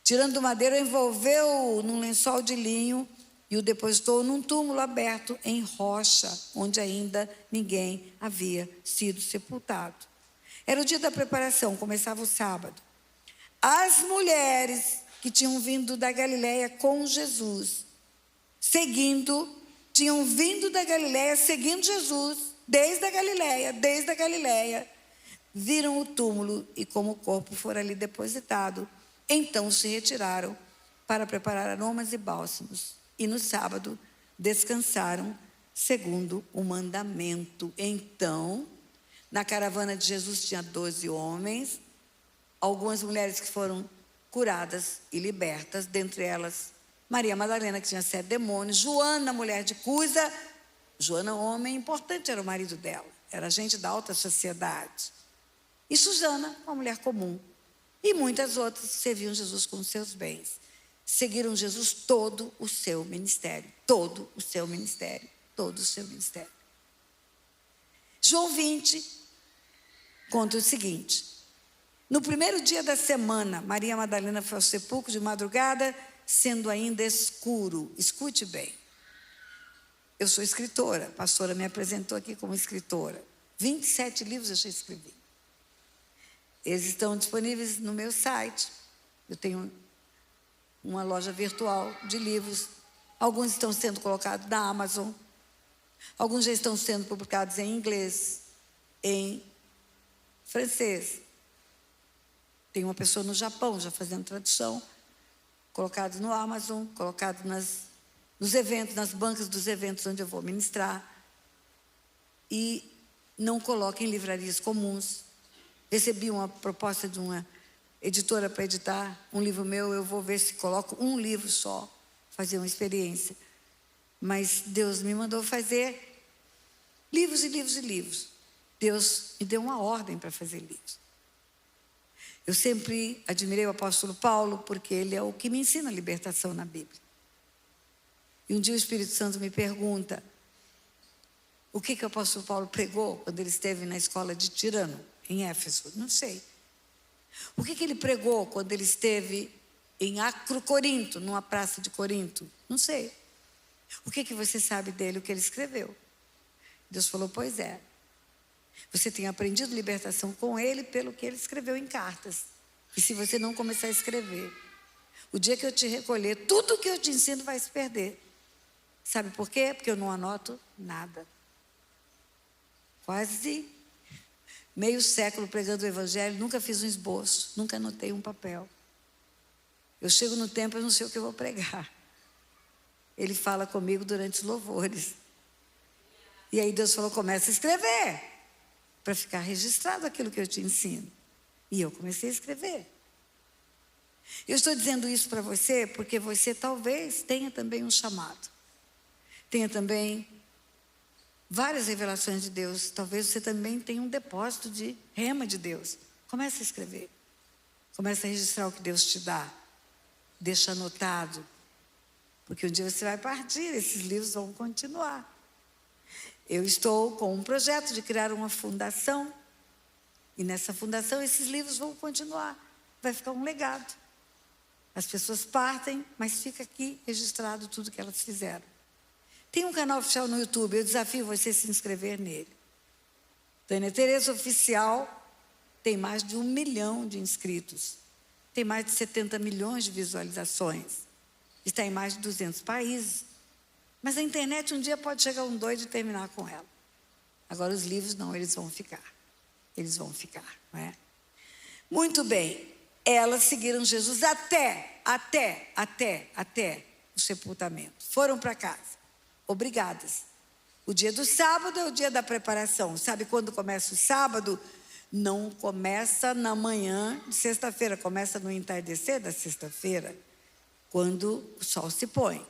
Tirando do madeiro, envolveu-o num lençol de linho e o depositou num túmulo aberto em rocha, onde ainda ninguém havia sido sepultado. Era o dia da preparação, começava o sábado. As mulheres que tinham vindo da Galileia com Jesus, tinham vindo da Galileia seguindo Jesus, desde a Galileia, viram o túmulo e como o corpo fora ali depositado, então se retiraram para preparar aromas e bálsamos. E no sábado descansaram segundo o mandamento. Então, na caravana de Jesus tinha 12 homens, algumas mulheres que foram curadas e libertas, dentre elas Maria Madalena, que tinha 7 demônios, Joana, mulher de Cusa. Joana, homem importante, era o marido dela, era gente da alta sociedade. E Susana, uma mulher comum. E muitas outras serviam Jesus com os seus bens. Seguiram Jesus todo o seu ministério. João 20 conta o seguinte: no primeiro dia da semana, Maria Madalena foi ao sepulcro de madrugada, sendo ainda escuro. Escute bem. Eu sou escritora, a pastora me apresentou aqui como escritora. 27 livros eu já escrevi. Eles estão disponíveis no meu site. Eu tenho uma loja virtual de livros. Alguns estão sendo colocados na Amazon. Alguns já estão sendo publicados em inglês, em francês. Tem uma pessoa no Japão já fazendo tradução, colocado no Amazon, colocado nos eventos, nas bancas dos eventos onde eu vou ministrar. E não coloco em livrarias comuns. Recebi uma proposta de uma editora para editar um livro meu. Eu vou ver se coloco um livro só, fazer uma experiência. Mas Deus me mandou fazer livros e livros e livros. Deus me deu uma ordem para fazer livros. Eu sempre admirei o apóstolo Paulo, porque ele é o que me ensina a libertação na Bíblia. E um dia o Espírito Santo me pergunta: o que o apóstolo Paulo pregou quando ele esteve na escola de Tirano, em Éfeso? Não sei. O que ele pregou quando ele esteve em Acro, Corinto, numa praça de Corinto. Não sei. O que você sabe dele, o que ele escreveu? Deus falou, pois é. Você tem aprendido libertação com ele pelo que ele escreveu em cartas. E se você não começar a escrever, o dia que eu te recolher, tudo que eu te ensino vai se perder. Sabe por quê? Porque eu não anoto nada. Quase meio século pregando o evangelho, nunca fiz um esboço, nunca anotei um papel. Eu chego no templo e não sei o que eu vou pregar. Ele fala comigo durante os louvores. E aí Deus falou, começa a escrever, para ficar registrado aquilo que eu te ensino. E eu comecei a escrever. Eu estou dizendo isso para você porque você talvez tenha também um chamado. Tenha também várias revelações de Deus. Talvez você também tenha um depósito de rema de Deus. Comece a escrever. Comece a registrar o que Deus te dá. Deixa anotado. Porque um dia você vai partir, esses livros vão continuar. Eu estou com um projeto de criar uma fundação. E nessa fundação esses livros vão continuar. Vai ficar um legado. As pessoas partem, mas fica aqui registrado tudo que elas fizeram. Tem um canal oficial no YouTube, eu desafio você a se inscrever nele. Tânia Tereza Oficial tem mais de 1 milhão de inscritos. Tem mais de 70 milhões de visualizações. Está em mais de 200 países. Mas a internet um dia pode chegar um doido e terminar com ela. Agora os livros não, eles vão ficar. Eles vão ficar, não é? Muito bem. Elas seguiram Jesus até o sepultamento. Foram para casa. Obrigadas. O dia do sábado é o dia da preparação. Sabe quando começa o sábado? Não começa na manhã de sexta-feira. Começa no entardecer da sexta-feira, quando o sol se põe.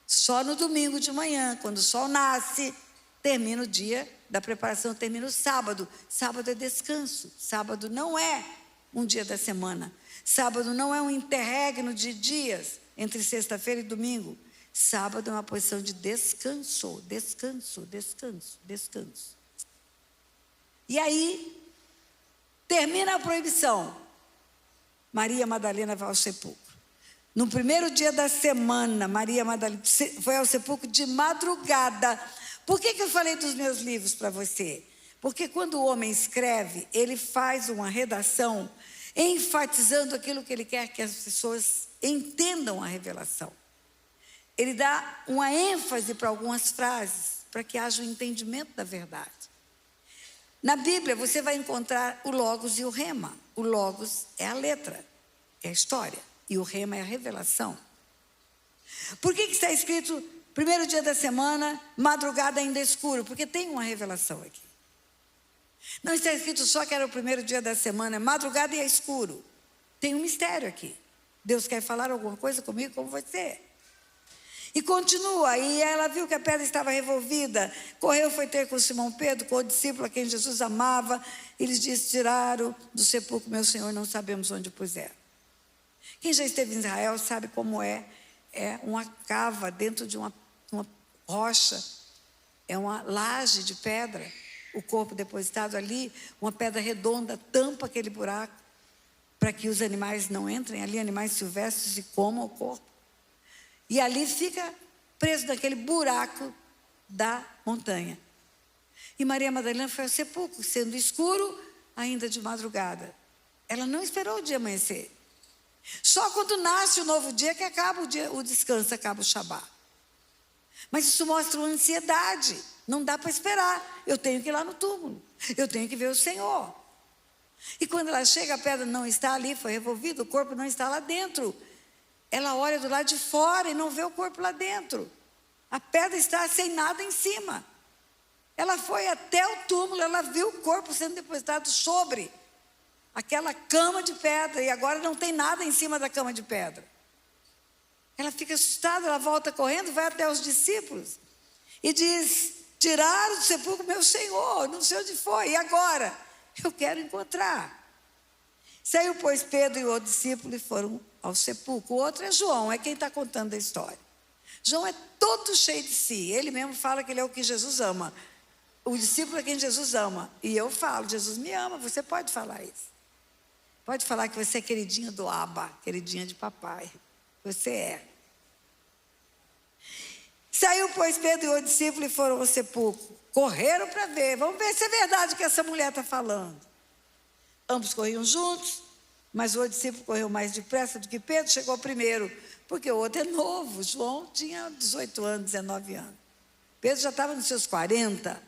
Só no domingo de manhã, quando o sol nasce, termina o dia da preparação, termina o sábado. Sábado é descanso. Sábado não é um dia da semana. Sábado não é um interregno de dias entre sexta-feira e domingo. Sábado é uma posição de descanso, descanso, descanso, descanso. E aí, termina a proibição. Maria Madalena vai ao sepulcro. No primeiro dia da semana, Maria Madalena foi ao sepulcro de madrugada. Por que eu falei dos meus livros para você? Porque quando o homem escreve, ele faz uma redação enfatizando aquilo que ele quer que as pessoas entendam a revelação. Ele dá uma ênfase para algumas frases, para que haja um entendimento da verdade. Na Bíblia, você vai encontrar o Logos e o Rema. O Logos é a letra, é a história. E o Rema é a revelação. Por que está escrito primeiro dia da semana, madrugada ainda escuro? Porque tem uma revelação aqui. Não está escrito só que era o primeiro dia da semana, madrugada e é escuro. Tem um mistério aqui. Deus quer falar alguma coisa comigo, com você. E continua, e ela viu que a pedra estava revolvida, correu, foi ter com Simão Pedro, com o discípulo a quem Jesus amava, e lhes disse, tiraram do sepulcro meu Senhor, não sabemos onde o puseram. Quem já esteve em Israel sabe como é uma cava dentro de uma rocha, é uma laje de pedra, o corpo depositado ali, uma pedra redonda tampa aquele buraco, para que os animais não entrem ali, animais silvestres, e comam o corpo. E ali fica preso naquele buraco da montanha. E Maria Madalena foi ao sepulcro, sendo escuro, ainda de madrugada. Ela não esperou o dia amanhecer. Só quando nasce o novo dia que acaba o descanso, acaba o Shabá. Mas isso mostra uma ansiedade. Não dá para esperar. Eu tenho que ir lá no túmulo. Eu tenho que ver o Senhor. E quando ela chega, a pedra não está ali, foi revolvida, o corpo não está lá dentro. Ela olha do lado de fora e não vê o corpo lá dentro. A pedra está sem nada em cima. Ela foi até o túmulo, ela viu o corpo sendo depositado sobre aquela cama de pedra, e agora não tem nada em cima da cama de pedra. Ela fica assustada, ela volta correndo, vai até os discípulos e diz, tiraram do sepulcro meu Senhor, não sei onde foi, e agora? Eu quero encontrar. Saiu, pois, Pedro e o outro discípulo e foram ao sepulcro. O outro é João, é quem está contando a história. João é todo cheio de si, ele mesmo fala que ele é o que Jesus ama. O discípulo é quem Jesus ama. E eu falo, Jesus me ama, você pode falar isso. Pode falar que você é queridinho do Abba, queridinha de papai. Você é. Saiu, pois, Pedro e o discípulo e foram ao sepulcro. Correram para ver. Vamos ver se é verdade o que essa mulher está falando. Ambos corriam juntos, mas o discípulo correu mais depressa do que Pedro, chegou primeiro, porque o outro é novo. João tinha 18 anos, 19 anos. Pedro já estava nos seus 40.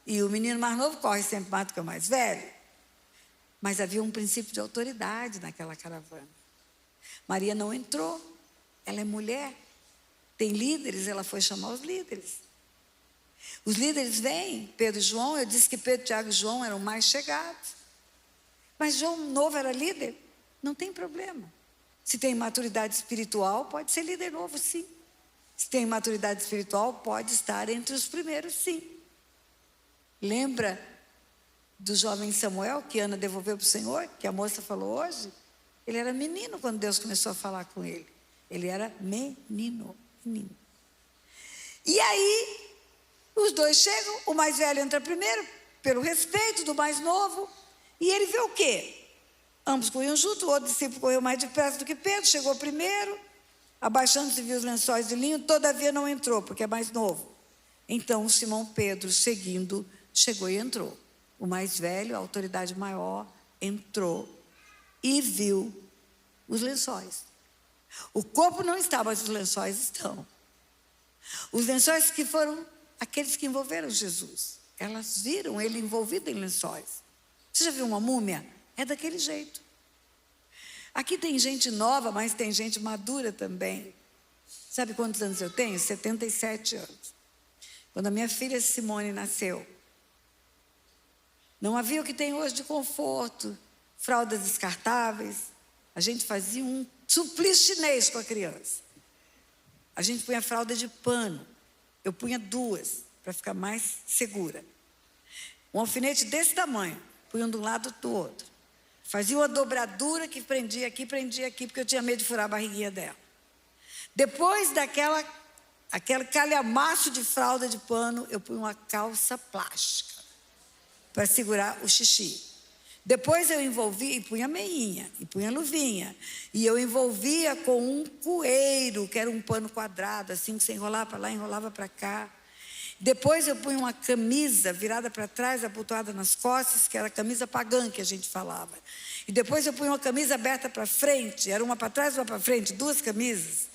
E o menino mais novo corre sempre mais do que o mais velho. Mas havia um princípio de autoridade naquela caravana. Maria não entrou. Ela é mulher. Tem líderes, ela foi chamar os líderes. Os líderes vêm, Pedro e João. Eu disse que Pedro, Tiago e João eram mais chegados. Mas João novo era líder. Não tem problema. Se tem maturidade espiritual, pode ser líder novo, sim. Se tem maturidade espiritual, pode estar entre os primeiros, sim. Lembra do jovem Samuel, que Ana devolveu para o Senhor, que a moça falou hoje? Ele era menino quando Deus começou a falar com ele. Ele era menino. E aí, os dois chegam, o mais velho entra primeiro, pelo respeito do mais novo, e ele vê o quê? Ambos corriam juntos, o outro discípulo correu mais depressa do que Pedro, chegou primeiro, abaixando-se viu os lençóis de linho, todavia não entrou, porque é mais novo. Então, Simão Pedro, seguindo, chegou e entrou. O mais velho, a autoridade maior, entrou e viu os lençóis. O corpo não está, mas os lençóis estão. Os lençóis que foram aqueles que envolveram Jesus. Elas viram ele envolvido em lençóis. Você já viu uma múmia? É daquele jeito. Aqui tem gente nova, mas tem gente madura também. Sabe quantos anos eu tenho? 77 anos. Quando a minha filha Simone nasceu, não havia o que tem hoje de conforto, fraldas descartáveis. A gente fazia um suplício chinês com a criança. A gente punha fralda de pano. Eu punha 2, para ficar mais segura. Um alfinete desse tamanho, punha um de um lado do outro. Fazia uma dobradura que prendia aqui, porque eu tinha medo de furar a barriguinha dela. Depois aquele calhamaço de fralda de pano, eu punha uma calça plástica para segurar o xixi. Depois eu envolvia, e punha meinha, e punha luvinha. E eu envolvia com um coeiro, que era um pano quadrado, assim, que você enrolava para lá, enrolava para cá. Depois eu punha uma camisa virada para trás, abotoada nas costas, que era a camisa pagã que a gente falava. E depois eu punha uma camisa aberta para frente, era uma para trás e uma para frente, 2 camisas.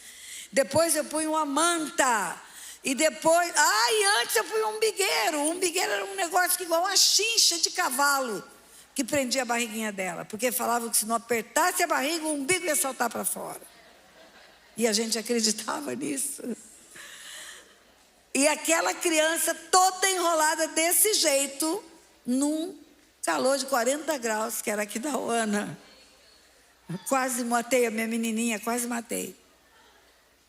Depois eu punha uma manta. E depois, e antes eu punha um umbigueiro. O umbigueiro era um negócio que igual uma chincha de cavalo, que prendia a barriguinha dela, porque falavam que se não apertasse a barriga, o umbigo ia saltar para fora. E a gente acreditava nisso. E aquela criança toda enrolada desse jeito, num calor de 40 graus, que era aqui da Ana. Quase matei a minha menininha, quase matei.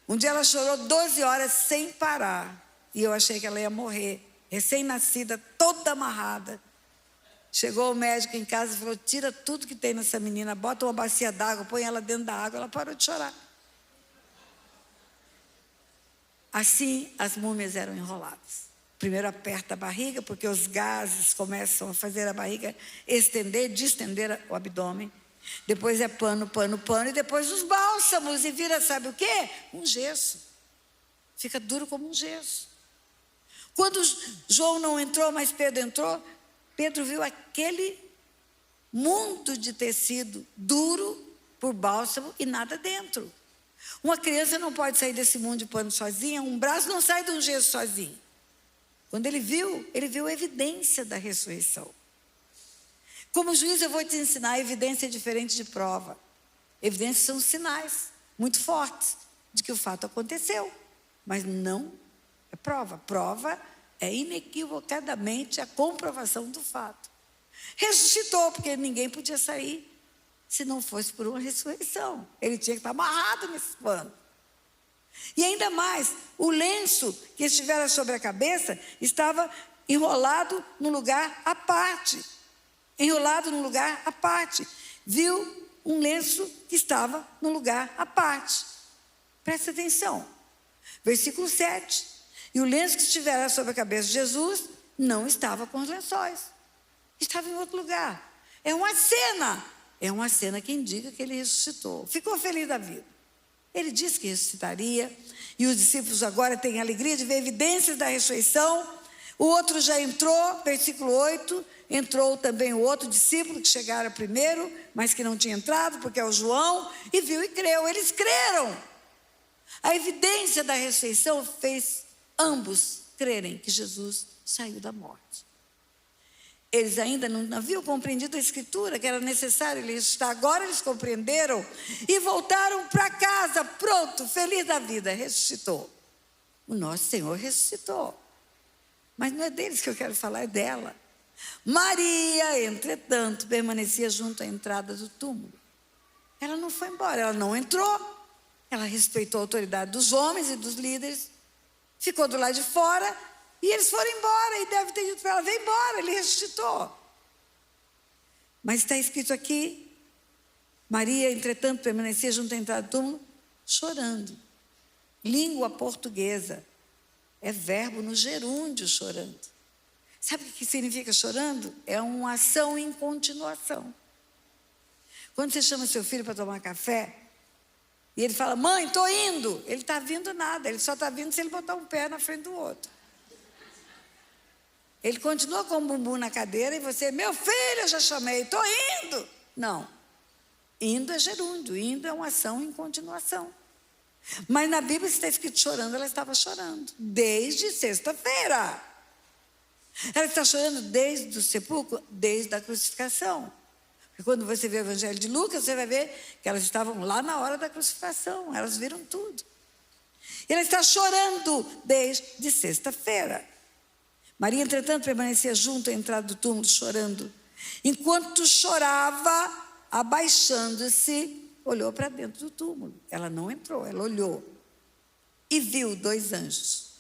Um dia ela chorou 12 horas sem parar. E eu achei que ela ia morrer. Recém-nascida, toda amarrada. Chegou o médico em casa e falou: tira tudo que tem nessa menina, bota uma bacia d'água, põe ela dentro da água. Ela parou de chorar. Assim, as múmias eram enroladas. Primeiro aperta a barriga, porque os gases começam a fazer a barriga estender, distender o abdômen. Depois é pano, e depois os bálsamos, e vira, sabe o quê? Um gesso. Fica duro como um gesso. Quando João não entrou, mas Pedro entrou, Pedro viu aquele mundo de tecido duro por bálsamo e nada dentro. Uma criança não pode sair desse mundo de pano sozinha, um braço não sai de um gesso sozinho. Quando ele viu evidência da ressurreição. Como juiz, eu vou te ensinar, evidência é diferente de prova. Evidências são sinais muito fortes de que o fato aconteceu, mas não é prova. Prova é inequivocadamente a comprovação do fato. Ressuscitou, porque ninguém podia sair se não fosse por uma ressurreição. Ele tinha que estar amarrado nesse pano. E ainda mais, o lenço que estivera sobre a cabeça estava enrolado num lugar à parte. Enrolado num lugar à parte. Viu um lenço que estava num lugar à parte. Presta atenção. Versículo 7. E o lenço que estivera sobre a cabeça de Jesus não estava com os lençóis. Estava em outro lugar. É uma cena É uma cena que indica que ele ressuscitou. Ficou feliz da vida. Ele disse que ressuscitaria, e os discípulos agora têm a alegria de ver evidências da ressurreição. O outro já entrou, versículo 8, entrou também o outro discípulo que chegara primeiro, mas que não tinha entrado, porque é o João, e viu e creu. Eles creram. A evidência da ressurreição fez ambos crerem que Jesus saiu da morte. Eles ainda não haviam compreendido a Escritura, que era necessário ele ressuscitar. Agora eles compreenderam e voltaram para casa, pronto, feliz da vida, ressuscitou. O nosso Senhor ressuscitou. Mas não é deles que eu quero falar, é dela. Maria, entretanto, permanecia junto à entrada do túmulo. Ela não foi embora, ela não entrou. Ela respeitou a autoridade dos homens e dos líderes, ficou do lado de fora. E eles foram embora, e deve ter dito para ela: vem embora, ele ressuscitou. Mas está escrito aqui: Maria, entretanto, permanecia junto à entrada do túmulo, chorando. Língua portuguesa, é verbo no gerúndio, chorando. Sabe o que significa chorando? É uma ação em continuação. Quando você chama seu filho para tomar café, e ele fala: mãe, estou indo. Ele está vindo nada, ele só está vindo se ele botar um pé na frente do outro. Ele continua com o bumbum na cadeira e você: meu filho, eu já chamei, estou indo. Não, indo é gerúndio, indo é uma ação em continuação. Mas na Bíblia está escrito chorando, ela estava chorando desde sexta-feira. Ela está chorando desde o sepulcro, desde a crucificação. Porque quando você vê o Evangelho de Lucas, você vai ver que elas estavam lá na hora da crucificação, elas viram tudo. E ela está chorando desde sexta-feira. Maria, entretanto, permanecia junto à entrada do túmulo, chorando. Enquanto chorava, abaixando-se, olhou para dentro do túmulo. Ela não entrou, ela olhou. E viu 2 anjos,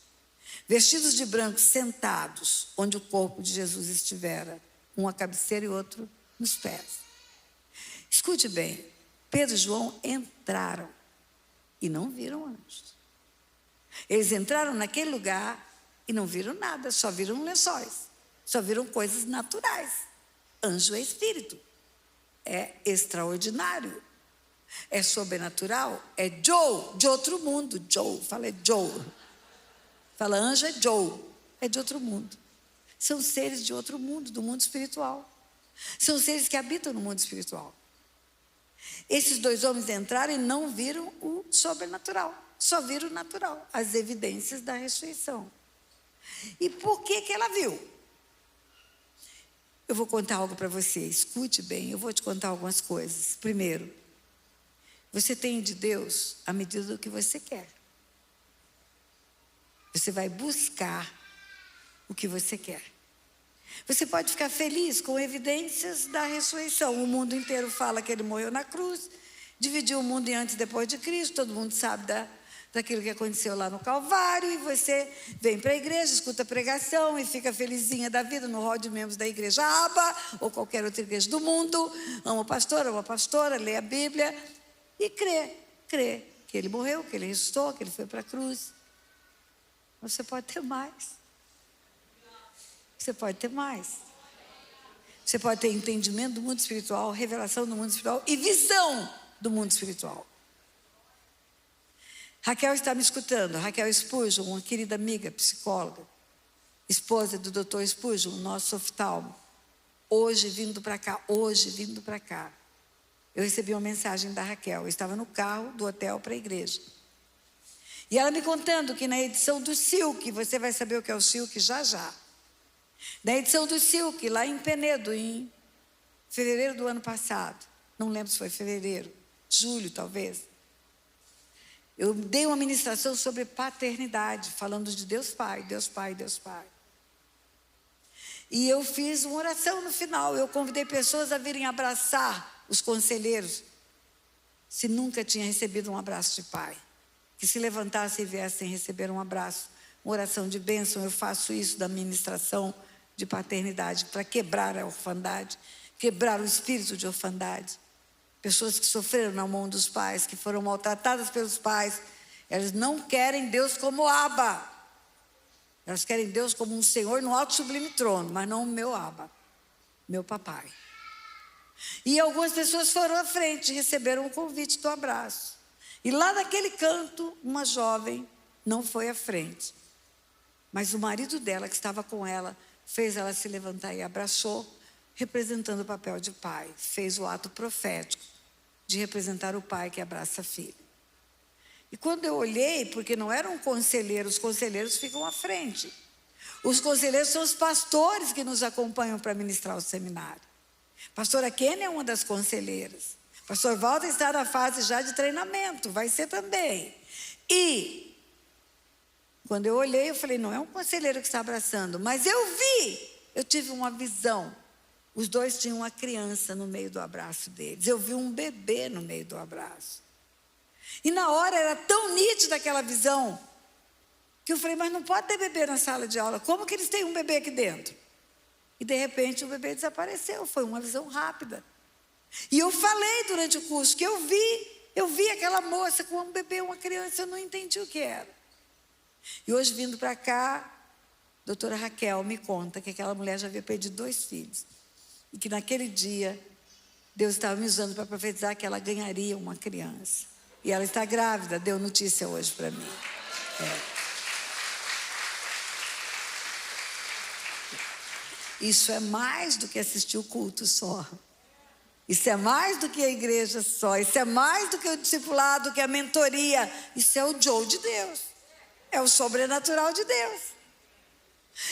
vestidos de branco, sentados onde o corpo de Jesus estivera, um à cabeceira e outro nos pés. Escute bem, Pedro e João entraram e não viram anjos. Eles entraram naquele lugar e não viram nada, só viram lençóis, só viram coisas naturais. Anjo é espírito, é extraordinário, é sobrenatural, é Joe, de outro mundo. Joe, fala é Joe. Fala anjo é Joe, é de outro mundo. São seres de outro mundo, do mundo espiritual. São seres que habitam no mundo espiritual. Esses 2 homens entraram e não viram o sobrenatural, só viram o natural, as evidências da ressurreição. E por que ela viu? Eu vou contar algo para você, escute bem, eu vou te contar algumas coisas. Primeiro, você tem de Deus a medida do que você quer. Você vai buscar o que você quer. Você pode ficar feliz com evidências da ressurreição. O mundo inteiro fala que ele morreu na cruz, dividiu o mundo em antes e depois de Cristo, todo mundo sabe daquilo que aconteceu lá no Calvário, e você vem para a igreja, escuta a pregação e fica felizinha da vida no hall de membros da igreja Aba, ou qualquer outra igreja do mundo, ama o pastor, ama a pastora, lê a Bíblia e crê que ele morreu, que ele ressuscitou, que ele foi para a cruz. Você pode ter mais. Você pode ter mais. Você pode ter entendimento do mundo espiritual, revelação do mundo espiritual e visão do mundo espiritual. Raquel está me escutando. Raquel Spurgeon, uma querida amiga, psicóloga, esposa do Dr. Spurgeon, nosso oftalmo. Hoje vindo para cá, eu recebi uma mensagem da Raquel. Eu estava no carro do hotel para a igreja. E ela me contando que na edição do Silk, você vai saber o que é o Silk já já. Na edição do Silk, lá em Penedo, em fevereiro do ano passado, não lembro se foi fevereiro, julho talvez, eu dei uma ministração sobre paternidade, falando de Deus Pai, Deus Pai, Deus Pai. E eu fiz uma oração no final, eu convidei pessoas a virem abraçar os conselheiros, se nunca tinha recebido um abraço de pai, que se levantassem e viessem receber um abraço, uma oração de bênção. Eu faço isso da ministração de paternidade, para quebrar a orfandade, quebrar o espírito de orfandade. Pessoas que sofreram na mão dos pais, que foram maltratadas pelos pais, elas não querem Deus como Abba. Elas querem Deus como um Senhor no alto sublime trono, mas não o meu Abba, meu papai. E algumas pessoas foram à frente, receberam o convite do abraço. E lá naquele canto, uma jovem não foi à frente. Mas o marido dela, que estava com ela, fez ela se levantar e abraçou, representando o papel de pai. Fez o ato profético de representar o pai que abraça a filha. E quando eu olhei, porque não eram conselheiros, os conselheiros ficam à frente. Os conselheiros são os pastores que nos acompanham para ministrar o seminário. Pastora Kenny é uma das conselheiras. Pastor Walter está na fase já de treinamento, vai ser também. E quando eu olhei, eu falei, não é um conselheiro que está abraçando, mas eu tive uma visão. Os dois tinham uma criança no meio do abraço deles. Eu vi um bebê no meio do abraço. E na hora era tão nítida aquela visão, que eu falei, mas não pode ter bebê na sala de aula. Como que eles têm um bebê aqui dentro? E de repente o bebê desapareceu. Foi uma visão rápida. E eu falei durante o curso que eu vi aquela moça com um bebê, uma criança, eu não entendi o que era. E hoje, vindo para cá, a doutora Raquel me conta que aquela mulher já havia perdido 2 filhos. E que naquele dia, Deus estava me usando para profetizar que ela ganharia uma criança. E ela está grávida, deu notícia hoje para mim. Isso é mais do que assistir o culto só. Isso é mais do que a igreja só. Isso é mais do que o discipulado, do que a mentoria. Isso é o Joe de Deus. É o sobrenatural de Deus.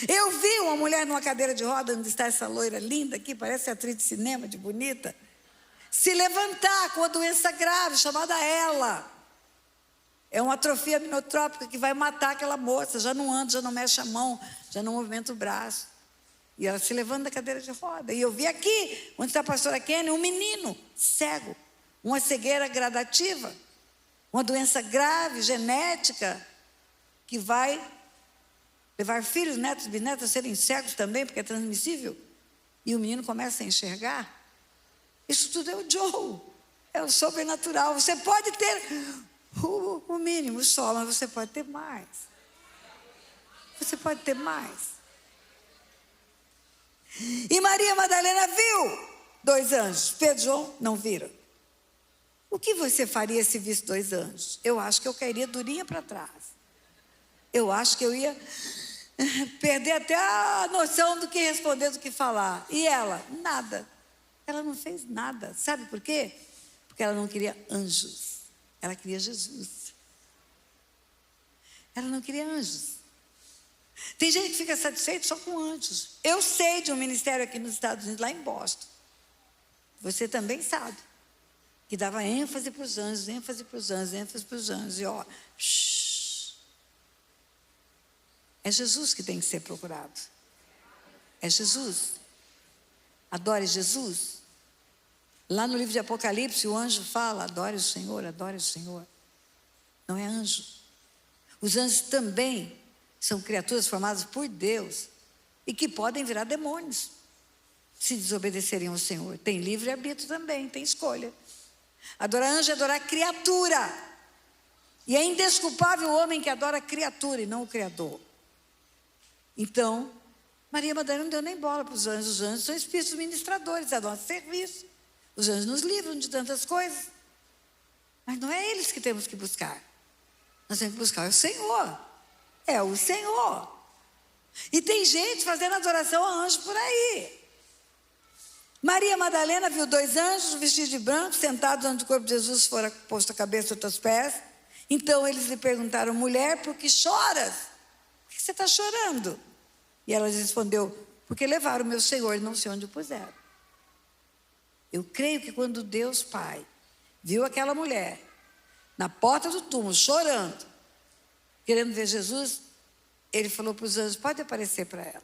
Eu vi uma mulher numa cadeira de roda, onde está essa loira linda aqui, parece atriz de cinema, de bonita, se levantar com uma doença grave chamada ELA. É uma atrofia aminotrópica que vai matar aquela moça. Já não anda, já não mexe a mão, já não movimenta o braço. E ela se levanta da cadeira de roda. E eu vi aqui, onde está a pastora Kenny, um menino cego, uma cegueira gradativa, uma doença grave, genética, que vai levar filhos, netos, bisnetos a serem cegos também, porque é transmissível. E o menino começa a enxergar. Isso tudo é o Joe, é o sobrenatural. Você pode ter o mínimo só, mas você pode ter mais. Você pode ter mais. E Maria Madalena viu 2 anjos. Pedro e João não viram. O que você faria se visse 2 anjos? Eu acho que eu cairia durinha para trás. Eu acho que eu ia perder até a noção do que responder, do que falar. E ela? Nada. Ela não fez nada. Sabe por quê? Porque ela não queria anjos. Ela queria Jesus. Ela não queria anjos. Tem gente que fica satisfeito só com anjos. Eu sei de um ministério aqui nos Estados Unidos, lá em Boston. Você também sabe. Que dava ênfase para os anjos, ênfase para os anjos, ênfase para os anjos. E ó, é Jesus que tem que ser procurado. É Jesus. Adore Jesus. Lá no livro de Apocalipse, o anjo fala, adore o Senhor, adore o Senhor. Não é anjo. Os anjos também são criaturas formadas por Deus e que podem virar demônios se desobedecerem ao Senhor. Tem livre-arbítrio também, tem escolha. Adorar anjo é adorar criatura. E é indesculpável o homem que adora a criatura e não o Criador. Então, Maria Madalena não deu nem bola para os anjos. Os anjos são espíritos ministradores, é nosso serviço. Os anjos nos livram de tantas coisas. Mas não é eles que temos que buscar. Nós temos que buscar o Senhor. É o Senhor. E tem gente fazendo adoração a anjo por aí. Maria Madalena viu 2 anjos vestidos de branco, sentados onde o corpo de Jesus fora posto a cabeça e os pés. Então eles lhe perguntaram, mulher, por que choras? Por que você está chorando? E ela respondeu, porque levaram o meu Senhor e não sei onde o puseram. Eu creio que quando Deus Pai viu aquela mulher na porta do túmulo chorando, querendo ver Jesus, ele falou para os anjos, pode aparecer para ela.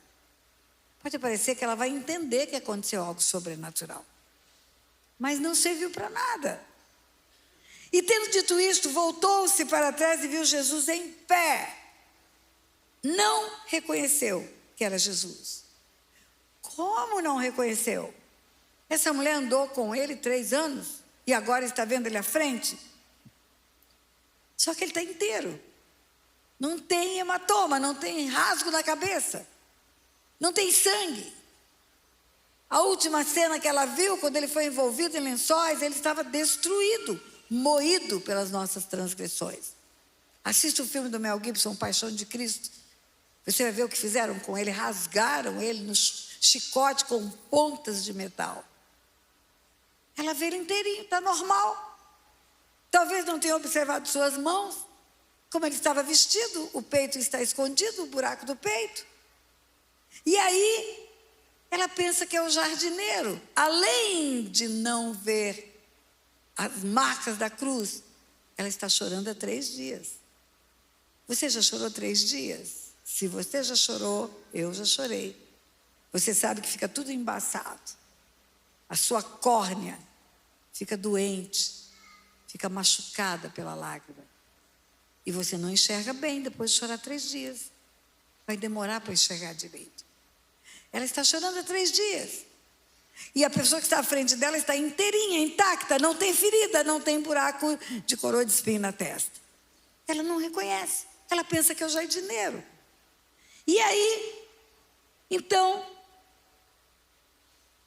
Pode parecer que ela vai entender que aconteceu algo sobrenatural. Mas não serviu para nada. E tendo dito isto, voltou-se para trás e viu Jesus em pé. Não reconheceu que era Jesus. Como não reconheceu? Essa mulher andou com ele 3 anos e agora está vendo ele à frente. Só que ele está inteiro. Não tem hematoma, não tem rasgo na cabeça. Não tem sangue. A última cena que ela viu, quando ele foi envolvido em lençóis, ele estava destruído, moído pelas nossas transgressões. Assista o filme do Mel Gibson, Paixão de Cristo. Você vai ver o que fizeram com ele. Rasgaram ele no chicote com pontas de metal. Ela vê ele inteirinho, está normal. Talvez não tenha observado suas mãos, como ele estava vestido, o peito está escondido, o buraco do peito. E aí, ela pensa que é o jardineiro. Além de não ver as marcas da cruz, ela está chorando há 3 dias. Você já chorou 3 dias? Se você já chorou, eu já chorei. Você sabe que fica tudo embaçado. A sua córnea fica doente, fica machucada pela lágrima. E você não enxerga bem depois de chorar 3 dias. Vai demorar para enxergar direito. Ela está chorando há 3 dias. E a pessoa que está à frente dela está inteirinha, intacta, não tem ferida, não tem buraco de coroa de espinho na testa. Ela não reconhece. Ela pensa que é o jardineiro. E aí, então,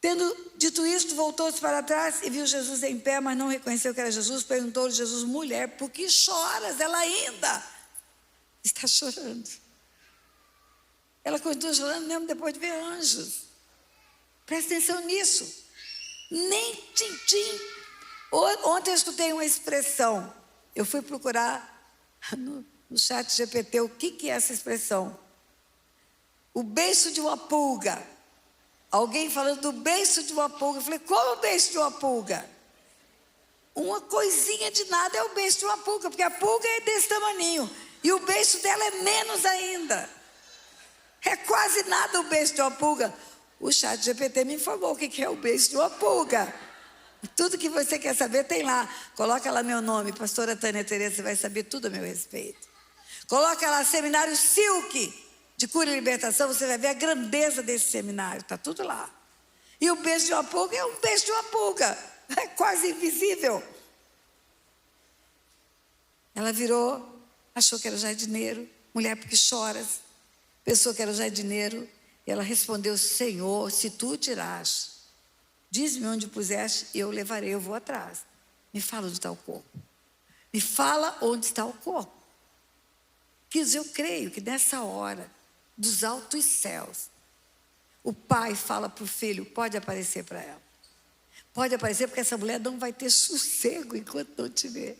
tendo dito isto, voltou-se para trás e viu Jesus em pé, mas não reconheceu que era Jesus. Perguntou-lhe Jesus: mulher, por que choras? Ela ainda está chorando. Ela continua chorando mesmo depois de ver anjos. Presta atenção nisso. Nem tintim. Ontem eu escutei uma expressão. Eu fui procurar no chat GPT o que é essa expressão. O beiço de uma pulga. Alguém falando do beiço de uma pulga. Eu falei: como o beiço de uma pulga? Uma coisinha de nada é o beiço de uma pulga, porque a pulga é desse tamaninho. E o beiço dela é menos ainda. É quase nada o beiço de uma pulga. O chat GPT me informou o que é o beiço de uma pulga. Tudo que você quer saber tem lá. Coloca lá meu nome, pastora Tânia Tereza, você vai saber tudo a meu respeito. Coloca lá Seminário Silk de Cura e Libertação, você vai ver a grandeza desse seminário, está tudo lá. E o beijo de uma pulga é um beijo de uma pulga, é quase invisível. Ela virou, achou que era o jardineiro. Mulher, porque choras? Pensou que era o jardineiro. E ela respondeu: Senhor, se tu dirás, diz-me onde puseste, eu levarei, eu vou atrás. Me fala onde está o corpo. Me fala onde está o corpo. Quis, eu creio que nessa hora, dos altos céus, o pai fala para o filho: pode aparecer para ela. Pode aparecer, porque essa mulher não vai ter sossego enquanto não te ver.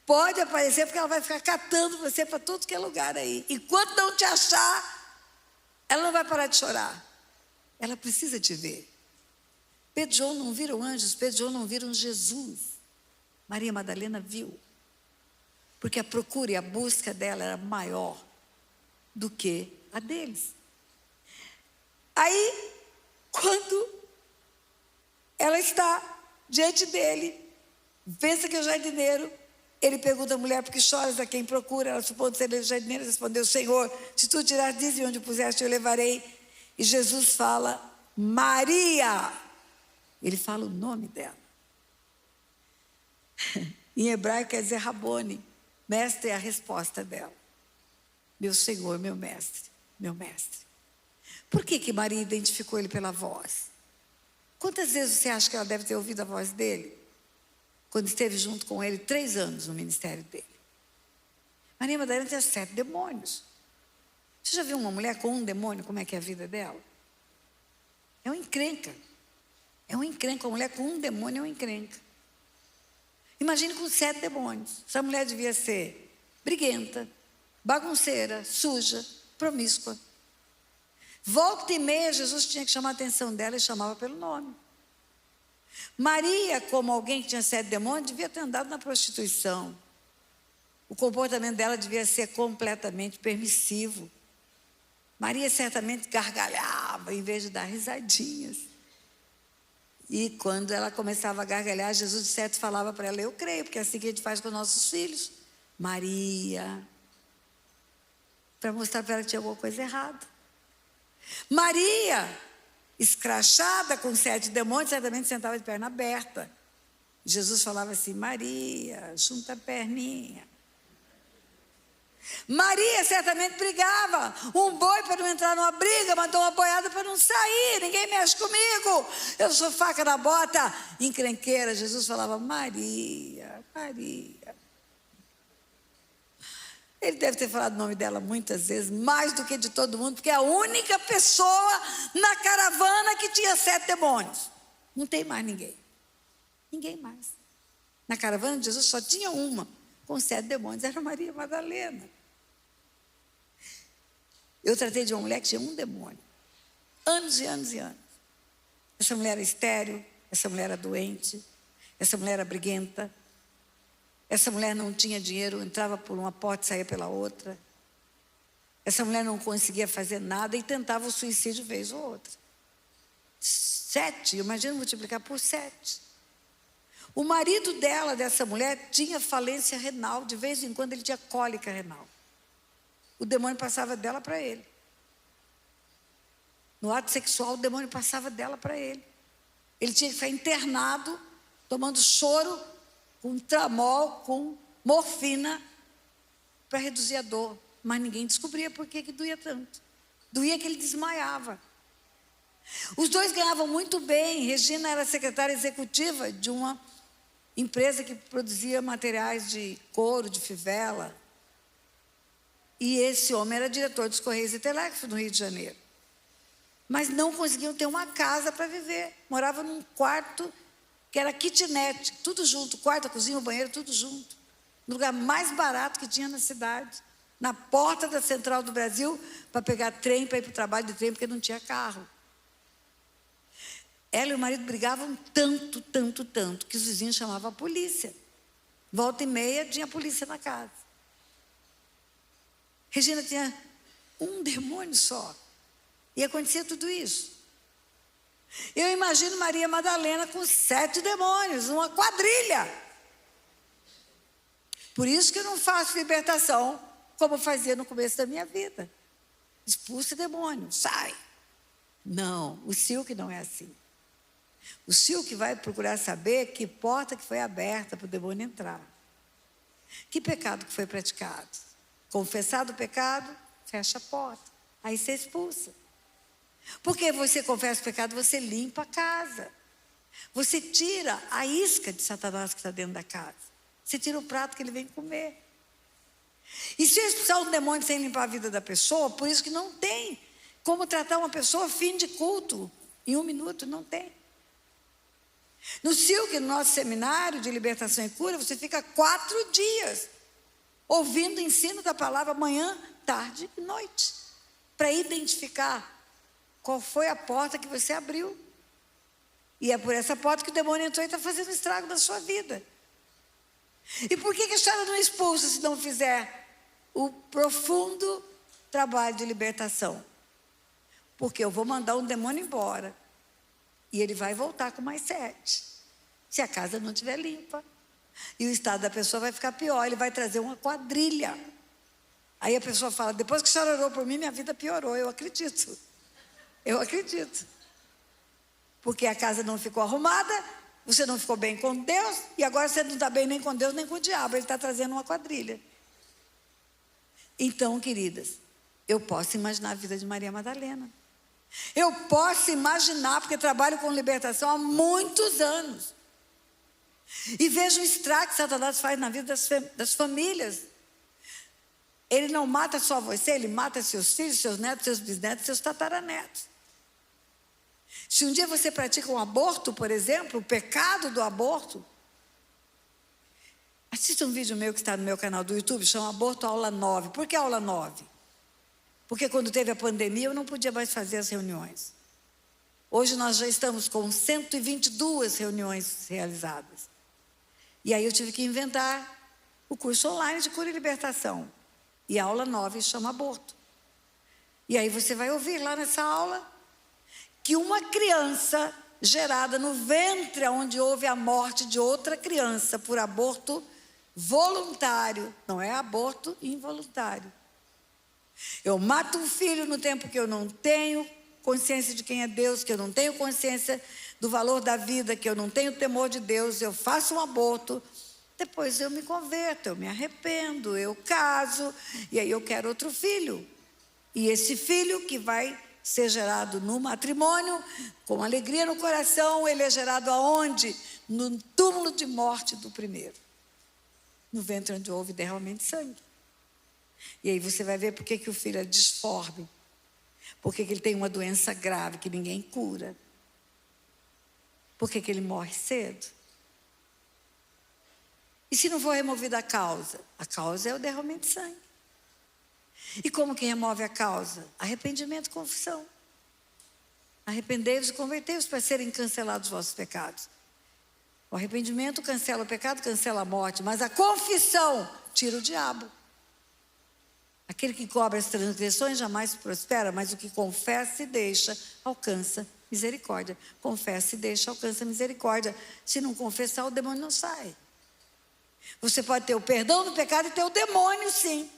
Pode aparecer, porque ela vai ficar catando você para todo que é lugar aí. Enquanto não te achar, ela não vai parar de chorar. Ela precisa te ver. Pedro e João não viram anjos, Pedro e João não viram Jesus. Maria Madalena viu. Porque a procura e a busca dela era maior do que a deles. Aí, quando ela está diante dele, pensa que é o jardineiro, ele pergunta à mulher: por que choras? A quem procura? Ela, supondo ser o jardineiro, respondeu: Senhor, se tu tirar, diz-me onde puseste, eu levarei. E Jesus fala: Maria. Ele fala o nome dela. Em hebraico quer dizer Rabone. Mestre é a resposta dela. Meu Senhor, meu mestre, meu mestre. Por que Maria identificou ele pela voz? Quantas vezes você acha que ela deve ter ouvido a voz dele? Quando esteve junto com ele 3 anos no ministério dele. Maria Madalena tinha 7 demônios. Você já viu uma mulher com um demônio, como é que é a vida dela? É uma encrenca. É uma encrenca. Uma mulher com um demônio é uma encrenca. Imagine com 7 demônios. Essa mulher devia ser briguenta, bagunceira, suja, promíscua. Volta e meia, Jesus tinha que chamar a atenção dela e chamava pelo nome. Maria, como alguém que tinha 7 demônios, devia ter andado na prostituição. O comportamento dela devia ser completamente permissivo. Maria certamente gargalhava em vez de dar risadinhas. E quando ela começava a gargalhar, Jesus de certo falava para ela: eu creio, porque é assim que a gente faz com os nossos filhos. Maria. Para mostrar para ela que tinha alguma coisa errada. Maria, escrachada com 7 demônios, certamente sentava de perna aberta. Jesus falava assim: Maria, junta a perninha. Maria certamente brigava. Um boi para não entrar numa briga, mandou uma boiada para não sair. Ninguém mexe comigo. Eu sou faca na bota. Encrenqueira. Jesus falava: Maria, Maria. Ele deve ter falado o nome dela muitas vezes, mais do que de todo mundo, porque é a única pessoa na caravana que tinha 7 demônios. Não tem mais ninguém. Ninguém mais. Na caravana de Jesus só tinha uma com 7 demônios, era Maria Madalena. Eu tratei de uma mulher que tinha um demônio. Anos e anos e anos. Essa mulher era estéril, essa mulher era doente, essa mulher era briguenta. Essa mulher não tinha dinheiro, entrava por uma porta e saía pela outra. Essa mulher não conseguia fazer nada e tentava o suicídio vez ou outra. 7, imagina multiplicar por 7. O marido dela, dessa mulher, tinha falência renal. De vez em quando ele tinha cólica renal. O demônio passava dela para ele. No ato sexual, o demônio passava dela para ele. Ele tinha que ficar internado, tomando soro, com tramol, com morfina, para reduzir a dor. Mas ninguém descobria por que doía tanto. Doía que ele desmaiava. Os dois ganhavam muito bem. Regina era secretária executiva de uma empresa que produzia materiais de couro, de fivela. E esse homem era diretor dos Correios e Telégrafos no Rio de Janeiro. Mas não conseguiam ter uma casa para viver. Morava num quarto que era kitnet, tudo junto, quarto, a cozinha, o banheiro, tudo junto. No lugar mais barato que tinha na cidade, na porta da Central do Brasil, para pegar trem, para ir para o trabalho de trem, porque não tinha carro. Ela e o marido brigavam tanto, tanto, tanto, que os vizinhos chamavam a polícia. Volta e meia tinha polícia na casa. Regina tinha um demônio só. E acontecia tudo isso. Eu imagino Maria Madalena com 7 demônios, uma quadrilha. Por isso que eu não faço libertação como fazia no começo da minha vida. Expulsa demônio, sai. Não, o Silk não é assim. O Silk vai procurar saber que porta que foi aberta para o demônio entrar. Que pecado que foi praticado. Confessado o pecado, fecha a porta. Aí você expulsa. Porque você confessa o pecado, você limpa a casa. Você tira a isca de Satanás que está dentro da casa. Você tira o prato que ele vem comer. E se eu expulsar um demônio sem limpar a vida da pessoa, por isso que não tem como tratar uma pessoa fim de culto. Em 1 minuto, não tem. No Silk, no nosso seminário de libertação e cura, você fica 4 dias ouvindo o ensino da palavra manhã, tarde e noite, para identificar qual foi a porta que você abriu. E é por essa porta que o demônio entrou e está fazendo estrago na sua vida. E por que a senhora não expulsa se não fizer o profundo trabalho de libertação? Porque eu vou mandar um demônio embora. E ele vai voltar com mais 7. Se a casa não estiver limpa. E o estado da pessoa vai ficar pior. Ele vai trazer uma quadrilha. Aí a pessoa fala: depois que a senhora orou por mim, minha vida piorou. Eu acredito. Eu acredito. Porque a casa não ficou arrumada, você não ficou bem com Deus, e agora você não está bem nem com Deus nem com o diabo. Ele está trazendo uma quadrilha. Então, queridas, eu posso imaginar a vida de Maria Madalena. Eu posso imaginar, porque trabalho com libertação há muitos anos. E vejo o estrago que Satanás faz na vida das famílias. Ele não mata só você, ele mata seus filhos, seus netos, seus bisnetos, seus tataranetos. Se um dia você pratica um aborto, por exemplo, o pecado do aborto, assista um vídeo meu que está no meu canal do YouTube, chama Aborto Aula 9. Por que aula 9? Porque quando teve a pandemia eu não podia mais fazer as reuniões. Hoje nós já estamos com 122 reuniões realizadas. E aí eu tive que inventar o curso online de cura e libertação. E a aula 9 chama aborto. E aí você vai ouvir lá nessa aula que uma criança gerada no ventre onde houve a morte de outra criança por aborto voluntário, não é aborto involuntário. Eu mato um filho no tempo que eu não tenho consciência de quem é Deus, que eu não tenho consciência do valor da vida, que eu não tenho temor de Deus, eu faço um aborto, Depois eu me converto, eu me arrependo, eu caso, e aí eu quero outro filho. E esse filho que vai ser gerado no matrimônio, com alegria no coração, ele é gerado aonde? No túmulo de morte do primeiro. No ventre onde houve derramamento de sangue. E aí você vai ver por que o filho é disforme. Por que ele tem uma doença grave que ninguém cura. Por que ele morre cedo. E se não for removida a causa? A causa é o derramamento de sangue. E como que remove a causa? Arrependimento e confissão. Arrependei-vos e convertei-vos para serem cancelados os vossos pecados. O arrependimento cancela o pecado, cancela a morte. Mas a confissão tira o diabo. Aquele que cobre as transgressões jamais prospera, mas o que confessa e deixa, alcança misericórdia. Confessa e deixa, alcança misericórdia. Se não confessar, o demônio não sai. Você pode ter o perdão do pecado e ter o demônio, sim.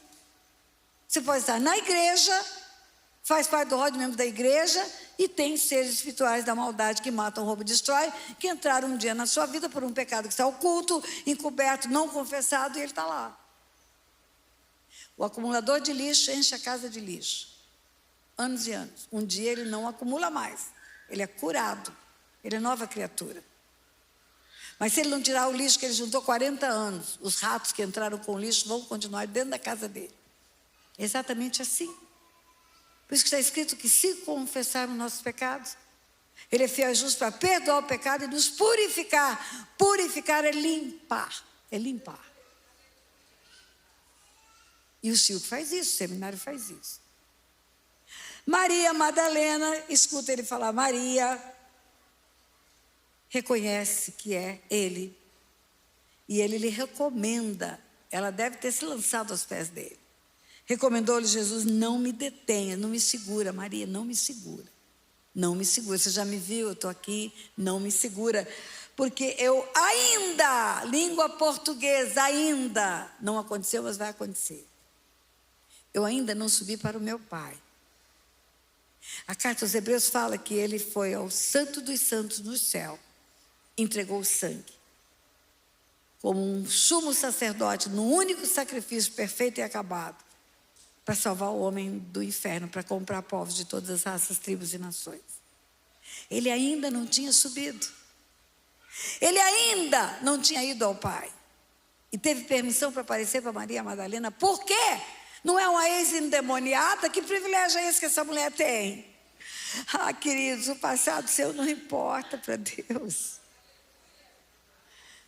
Você pode estar na igreja, faz parte do rol de membro da igreja e tem seres espirituais da maldade que matam, roubam e destroem, que entraram um dia na sua vida por um pecado que está oculto, encoberto, não confessado, e ele está lá. O acumulador de lixo enche a casa de lixo. Anos e anos. Um dia ele não acumula mais. Ele é curado. Ele é nova criatura. Mas se ele não tirar o lixo que ele juntou 40 anos, os ratos que entraram com o lixo vão continuar dentro da casa dele. É exatamente assim. Por isso que está escrito que se confessarmos nossos pecados, ele é fiel e justo para perdoar o pecado e nos purificar. Purificar é limpar. É limpar. E o Chico faz isso, o seminário faz isso. Maria Madalena, escuta ele falar, Maria reconhece que é ele. E ele lhe recomenda, ela deve ter se lançado aos pés dele. Recomendou-lhe Jesus, não me detenha, não me segura, Maria, não me segura. Não me segura, você já me viu, eu estou aqui, não me segura. Porque eu ainda, língua portuguesa, ainda, não aconteceu, mas vai acontecer. Eu ainda não subi para o meu Pai. A carta aos Hebreus fala que ele foi ao Santo dos Santos no céu, entregou o sangue. Como um sumo sacerdote, no único sacrifício perfeito e acabado, para salvar o homem do inferno, para comprar povos de todas as raças, tribos e nações. Ele ainda não tinha subido. Ele ainda não tinha ido ao Pai. E teve permissão para aparecer para Maria Madalena. Por quê? Não é uma ex-endemoniada? Que privilégio é esse que essa mulher tem? Ah, queridos, o passado seu não importa para Deus.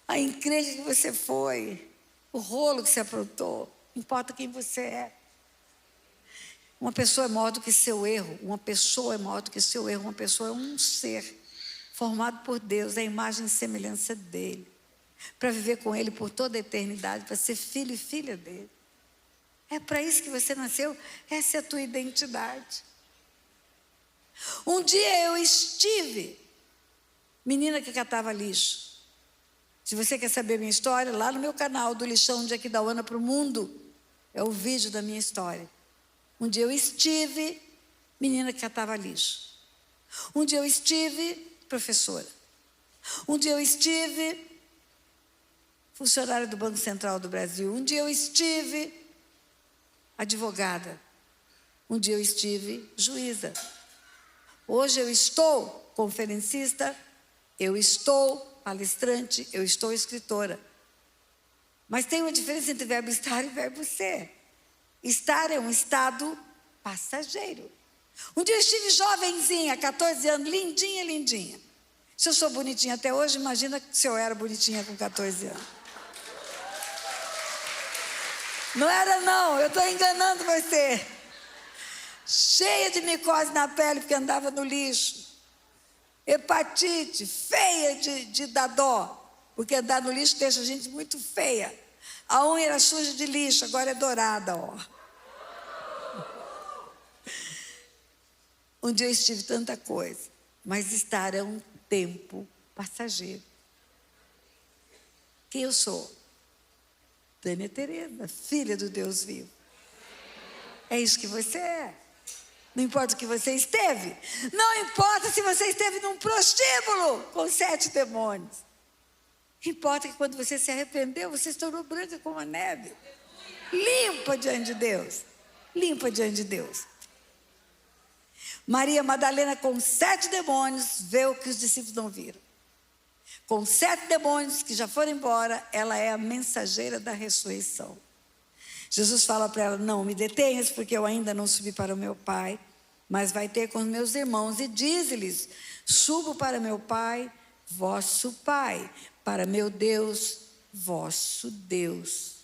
A encrenca que você foi, o rolo que você aprontou, importa quem você é. Uma pessoa é maior do que seu erro, uma pessoa é maior do que seu erro, uma pessoa é um ser formado por Deus, a imagem e semelhança dele, para viver com ele por toda a eternidade, para ser filho e filha dele. É para isso que você nasceu, essa é a tua identidade. Um dia eu estive, menina que catava lixo. Se você quer saber minha história, lá no meu canal do Lixão de Aquidauana para o Mundo, é o vídeo da minha história. Um dia eu estive, menina que catava lixo. Um dia eu estive, professora. Um dia eu estive, funcionária do Banco Central do Brasil. Um dia eu estive, advogada. Um dia eu estive, juíza. Hoje eu estou conferencista, eu estou palestrante, eu estou escritora. Mas tem uma diferença entre verbo estar e verbo ser. Estar é um estado passageiro. Um dia eu estive jovenzinha, 14 anos, lindinha, lindinha. Se eu sou bonitinha até hoje, imagina se eu era bonitinha com 14 anos. Não era não, eu estou enganando você. Cheia de micose na pele, porque andava no lixo. Hepatite, feia de dar dó, porque andar no lixo deixa a gente muito feia. A unha era suja de lixo, agora é dourada, ó. Um dia eu estive tanta coisa, mas estar é um tempo passageiro. Quem eu sou? Tânia Tereza, filha do Deus vivo. É isso que você é. Não importa o que você esteve. Não importa se você esteve num prostíbulo com 7 demônios. Importa que quando você se arrependeu, você se tornou branca como a neve. Limpa diante de Deus. Limpa diante de Deus. Maria Madalena, com 7 demônios, vê o que os discípulos não viram. Com 7 demônios que já foram embora, ela é a mensageira da ressurreição. Jesus fala para ela: não me detenhas, porque eu ainda não subi para o meu Pai, mas vai ter com os meus irmãos. E diz-lhes: subo para meu Pai, vosso Pai, para meu Deus, vosso Deus.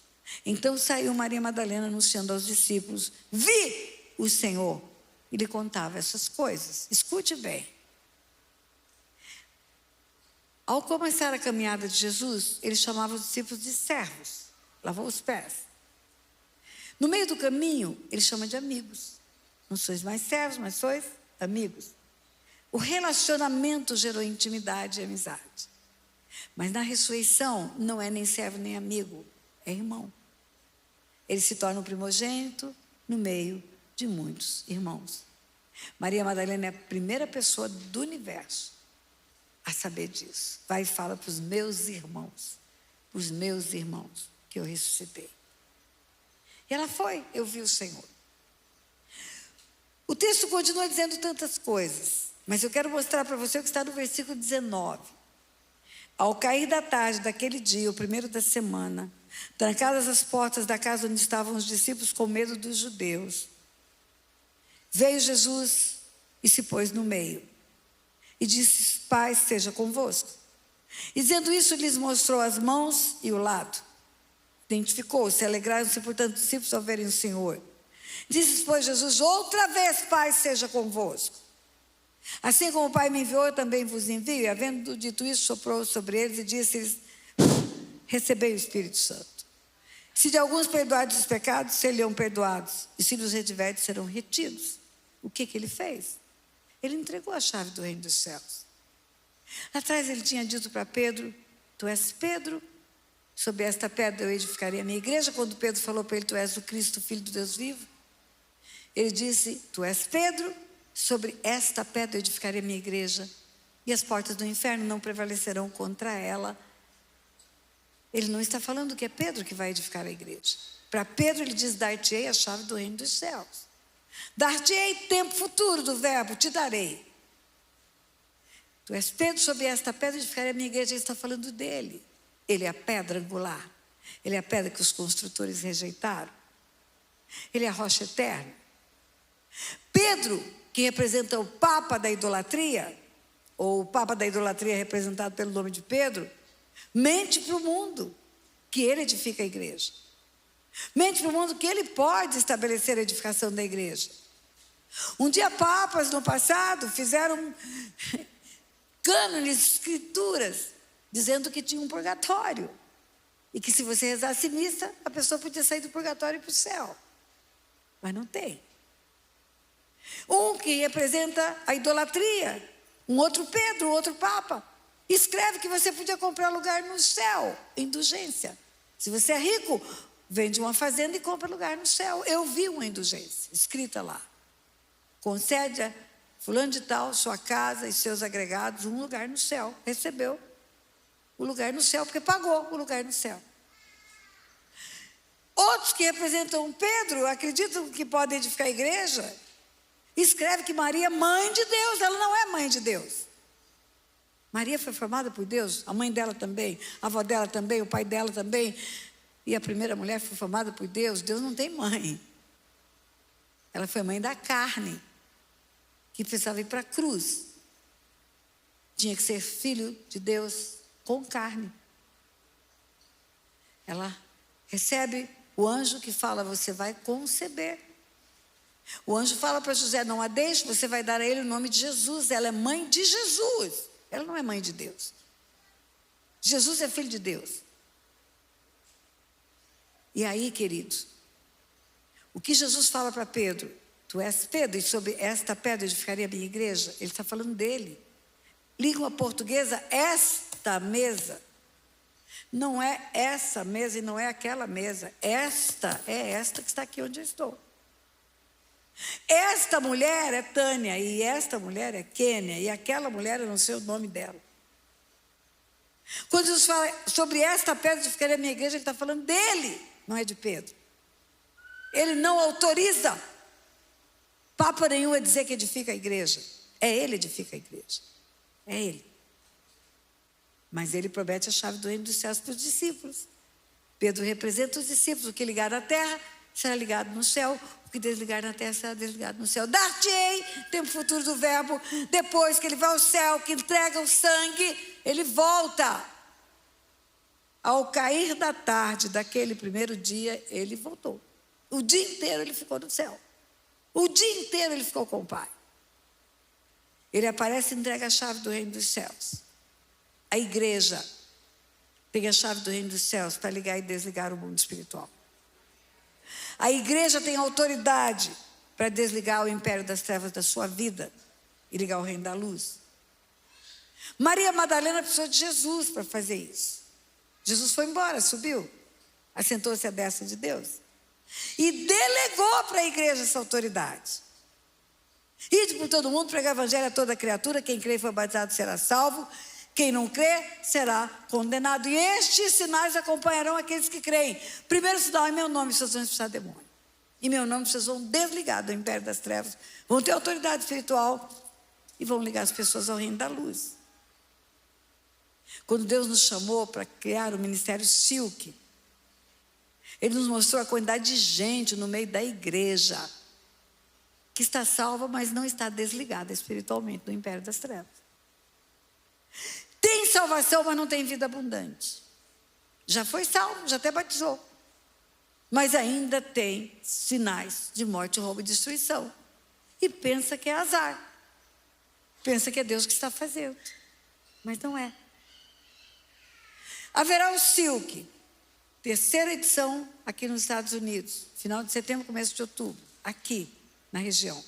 Então saiu Maria Madalena anunciando aos discípulos: vi o Senhor. E lhe contava essas coisas. Escute bem. Ao começar a caminhada de Jesus, ele chamava os discípulos de servos, lavou os pés. No meio do caminho, ele chama de amigos. Não sois mais servos, mas sois amigos. O relacionamento gerou intimidade e amizade. Mas na ressurreição, não é nem servo nem amigo, é irmão. Ele se torna o primogênito no meio de muitos irmãos. Maria Madalena é a primeira pessoa do universo a saber disso. Vai e fala para os meus irmãos, que eu ressuscitei. E ela foi, eu vi o Senhor. O texto continua dizendo tantas coisas, mas eu quero mostrar para você o que está no versículo 19. Ao cair da tarde daquele dia, o primeiro da semana, trancadas as portas da casa onde estavam os discípulos com medo dos judeus, veio Jesus e se pôs no meio. E disse: Pai seja convosco. E dizendo isso, lhes mostrou as mãos e o lado. Identificou-se, alegraram-se, portanto, os discípulos ao verem o Senhor. Disse, pois, Jesus: outra vez, Pai seja convosco. Assim como o Pai me enviou, eu também vos envio. E havendo dito isso, soprou sobre eles e disse-lhes: recebei o Espírito Santo. Se de alguns perdoados os pecados, serão perdoados. E se lhes retiverdes, serão retidos. O que ele fez? Ele entregou a chave do reino dos céus. Atrás ele tinha dito para Pedro: tu és Pedro, sobre esta pedra eu edificarei a minha igreja. Quando Pedro falou para ele: tu és o Cristo, filho do Deus vivo, ele disse: tu és Pedro, sobre esta pedra eu edificarei a minha igreja, e as portas do inferno não prevalecerão contra ela. Ele não está falando que é Pedro que vai edificar a igreja. Para Pedro ele diz: dar-te-ei a chave do reino dos céus. Dar-te-ei tempo futuro do verbo, te darei. Tu és Pedro, sobre esta pedra edificarei a minha igreja. Ele está falando dele. Ele é a pedra angular. Ele é a pedra que os construtores rejeitaram. Ele é a rocha eterna. Pedro, que representa o Papa da idolatria, ou o Papa da idolatria representado pelo nome de Pedro, mente para o mundo que ele edifica a igreja. Mente para o mundo que ele pode estabelecer a edificação da igreja. Um dia papas no passado fizeram cânones, escrituras, dizendo que tinha um purgatório. E que se você rezasse missa, a pessoa podia sair do purgatório para o céu. Mas não tem. Um que representa a idolatria, um outro Pedro, um outro Papa, escreve que você podia comprar lugar no céu, indulgência. Se você é rico, vende uma fazenda e compra lugar no céu. Eu vi uma indulgência escrita lá: concede a fulano de tal, sua casa e seus agregados, um lugar no céu. Recebeu o lugar no céu, porque pagou o lugar no céu. Outros que representam Pedro, acreditam que podem edificar a igreja, escreve que Maria é mãe de Deus. Ela não é mãe de Deus. Maria foi formada por Deus, a mãe dela também, a avó dela também, o pai dela também. E a primeira mulher foi formada por Deus. Deus não tem mãe. Ela foi mãe da carne, que precisava ir para a cruz. Tinha que ser filho de Deus com carne. Ela recebe o anjo que fala: você vai conceber. O anjo fala para José: não a deixe, você vai dar a ele o nome de Jesus. Ela é mãe de Jesus. Ela não é mãe de Deus. Jesus é filho de Deus. E aí, queridos, o que Jesus fala para Pedro: tu és Pedro, e sobre esta pedra edificarei a minha igreja. Ele está falando dele. Língua portuguesa, esta mesa. Não é essa mesa e não é aquela mesa. Esta é esta que está aqui onde eu estou. Esta mulher é Tânia, e esta mulher é Kênia, e aquela mulher eu não sei o nome dela. Quando Jesus fala sobre esta pedra de ficar a minha igreja, ele está falando dele, não é de Pedro. Ele não autoriza papa nenhum a dizer que edifica a igreja. É ele que edifica a igreja. É ele. Mas ele promete a chave do reino dos céus para os discípulos. Pedro representa os discípulos. O que ligar na terra será ligado no céu. O que desligar na terra será desligado no céu. Dar-te-ei, tempo futuro do verbo. Depois que ele vai ao céu, que entrega o sangue, ele volta. Ao cair da tarde daquele primeiro dia, ele voltou. O dia inteiro ele ficou no céu. O dia inteiro ele ficou com o Pai. Ele aparece e entrega a chave do reino dos céus. A igreja tem a chave do reino dos céus para ligar e desligar o mundo espiritual. A igreja tem autoridade para desligar o império das trevas da sua vida e ligar o reino da luz. Maria Madalena precisou de Jesus para fazer isso. Jesus foi embora, subiu, assentou-se à destra de Deus e delegou para a igreja essa autoridade. Ide por todo mundo, pregar o evangelho a toda criatura. Quem crê e for batizado será salvo. Quem não crê será condenado. E estes sinais acompanharão aqueles que creem. Primeiro sinal, em meu nome vocês vão expulsar demônio. Em meu nome vocês vão desligar do império das trevas. Vão ter autoridade espiritual e vão ligar as pessoas ao reino da luz. Quando Deus nos chamou para criar o ministério Silk, Ele nos mostrou a quantidade de gente no meio da igreja que está salva, mas não está desligada espiritualmente do império das trevas. Tem salvação, mas não tem vida abundante. Já foi salvo, já até batizou. Mas ainda tem sinais de morte, roubo e destruição. E pensa que é azar. Pensa que é Deus que está fazendo. Mas não é. Haverá o Silk, terceira edição aqui nos Estados Unidos. Final de setembro, começo de outubro. Aqui, na região.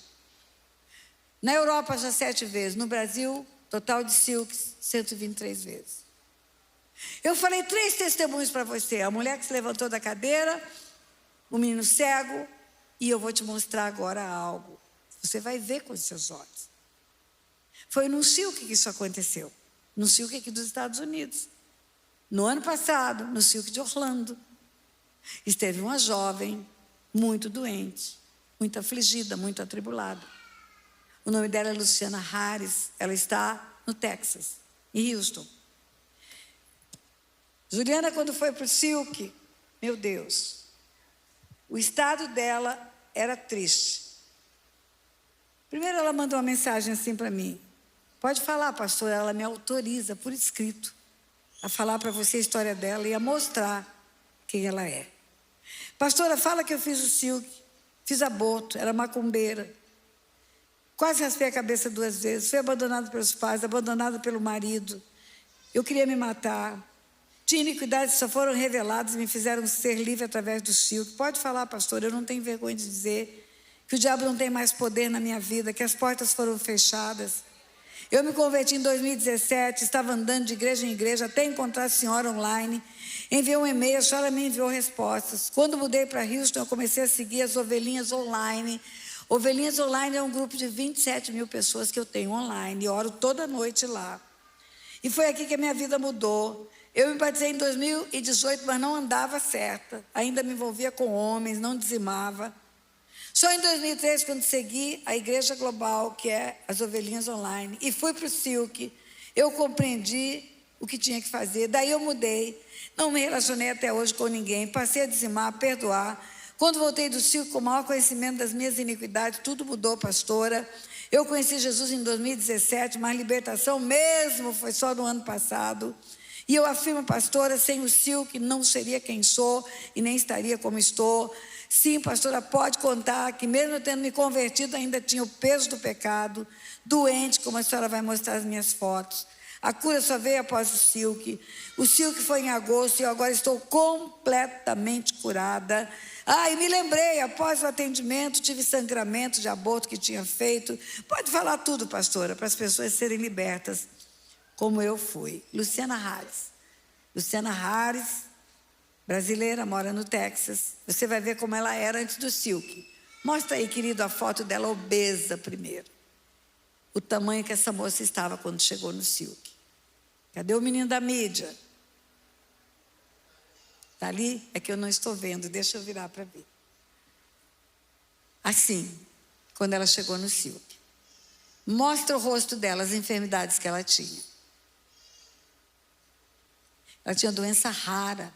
Na Europa já 7 vezes. No Brasil, total de Silks, 123 vezes. Eu falei 3 testemunhos para você. A mulher que se levantou da cadeira, o menino cego, e eu vou te mostrar agora algo. Você vai ver com os seus olhos. Foi no Silk que isso aconteceu. No Silk aqui dos Estados Unidos. No ano passado, no Silk de Orlando, esteve uma jovem muito doente, muito afligida, muito atribulada. O nome dela é Luciana Harris. Ela está no Texas, em Houston. Juliana, quando foi para o Silk, meu Deus, o estado dela era triste. Primeiro ela mandou uma mensagem assim para mim. Pode falar, pastora, ela me autoriza por escrito a falar para você a história dela e a mostrar quem ela é. Pastora, fala que eu fiz o Silk, fiz aborto, era macumbeira. Quase raspei a cabeça 2 vezes, fui abandonada pelos pais, abandonada pelo marido. Eu queria me matar. Tinha iniquidades que só foram reveladas e me fizeram ser livre através do Silk. Pode falar, pastor, eu não tenho vergonha de dizer que o diabo não tem mais poder na minha vida, que as portas foram fechadas. Eu me converti em 2017, estava andando de igreja em igreja até encontrar a senhora online. Enviei um e-mail, a senhora me enviou respostas. Quando mudei para Houston, eu comecei a seguir as Ovelhinhas Online. Ovelhinhas Online é um grupo de 27 mil pessoas que eu tenho online e oro toda noite lá. E foi aqui que a minha vida mudou. Eu me batizei em 2018, mas não andava certa. Ainda me envolvia com homens, não dizimava. Só em 2003, quando segui a Igreja Global, que é as Ovelhinhas Online, e fui para o Silk, eu compreendi o que tinha que fazer. Daí eu mudei. Não me relacionei até hoje com ninguém. Passei a dizimar, a perdoar. Quando voltei do Silk com o maior conhecimento das minhas iniquidades, tudo mudou, pastora. Eu conheci Jesus em 2017, mas libertação mesmo foi só no ano passado. E eu afirmo, pastora, sem o Silk não seria quem sou e nem estaria como estou. Sim, pastora, pode contar que mesmo eu tendo me convertido, ainda tinha o peso do pecado, doente, como a senhora vai mostrar as minhas fotos. A cura só veio após o Silk. O Silk foi em agosto e eu agora estou completamente curada. E me lembrei, após o atendimento, tive sangramento de aborto que tinha feito. Pode falar tudo, pastora, para as pessoas serem libertas, como eu fui. Luciana Harris. Luciana Harris, brasileira, mora no Texas. Você vai ver como ela era antes do Silk. Mostra aí, querido, a foto dela obesa primeiro. O tamanho que essa moça estava quando chegou no Silk. Cadê o menino da mídia? Está ali? É que eu não estou vendo, deixa eu virar para ver. Assim, quando ela chegou no Silk. Mostra o rosto dela, as enfermidades que ela tinha. Ela tinha doença rara.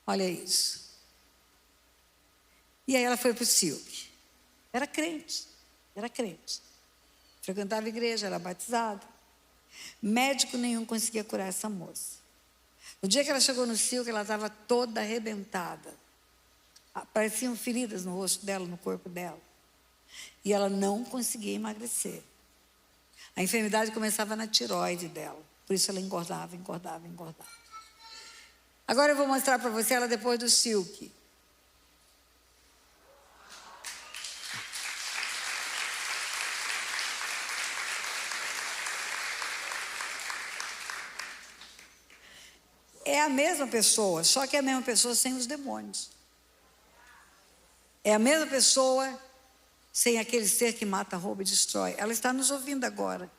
Olha isso. E aí ela foi para o Silk. Era crente. Frequentava a igreja, era batizada. Médico nenhum conseguia curar essa moça. No dia que ela chegou no Silk, ela estava toda arrebentada. Apareciam feridas no rosto dela, no corpo dela. E ela não conseguia emagrecer. A enfermidade começava na tireoide dela. Por isso ela engordava. Agora eu vou mostrar para você ela depois do Silk. É a mesma pessoa, só que é a mesma pessoa sem os demônios. É a mesma pessoa sem aquele ser que mata, rouba e destrói. Ela está nos ouvindo agora.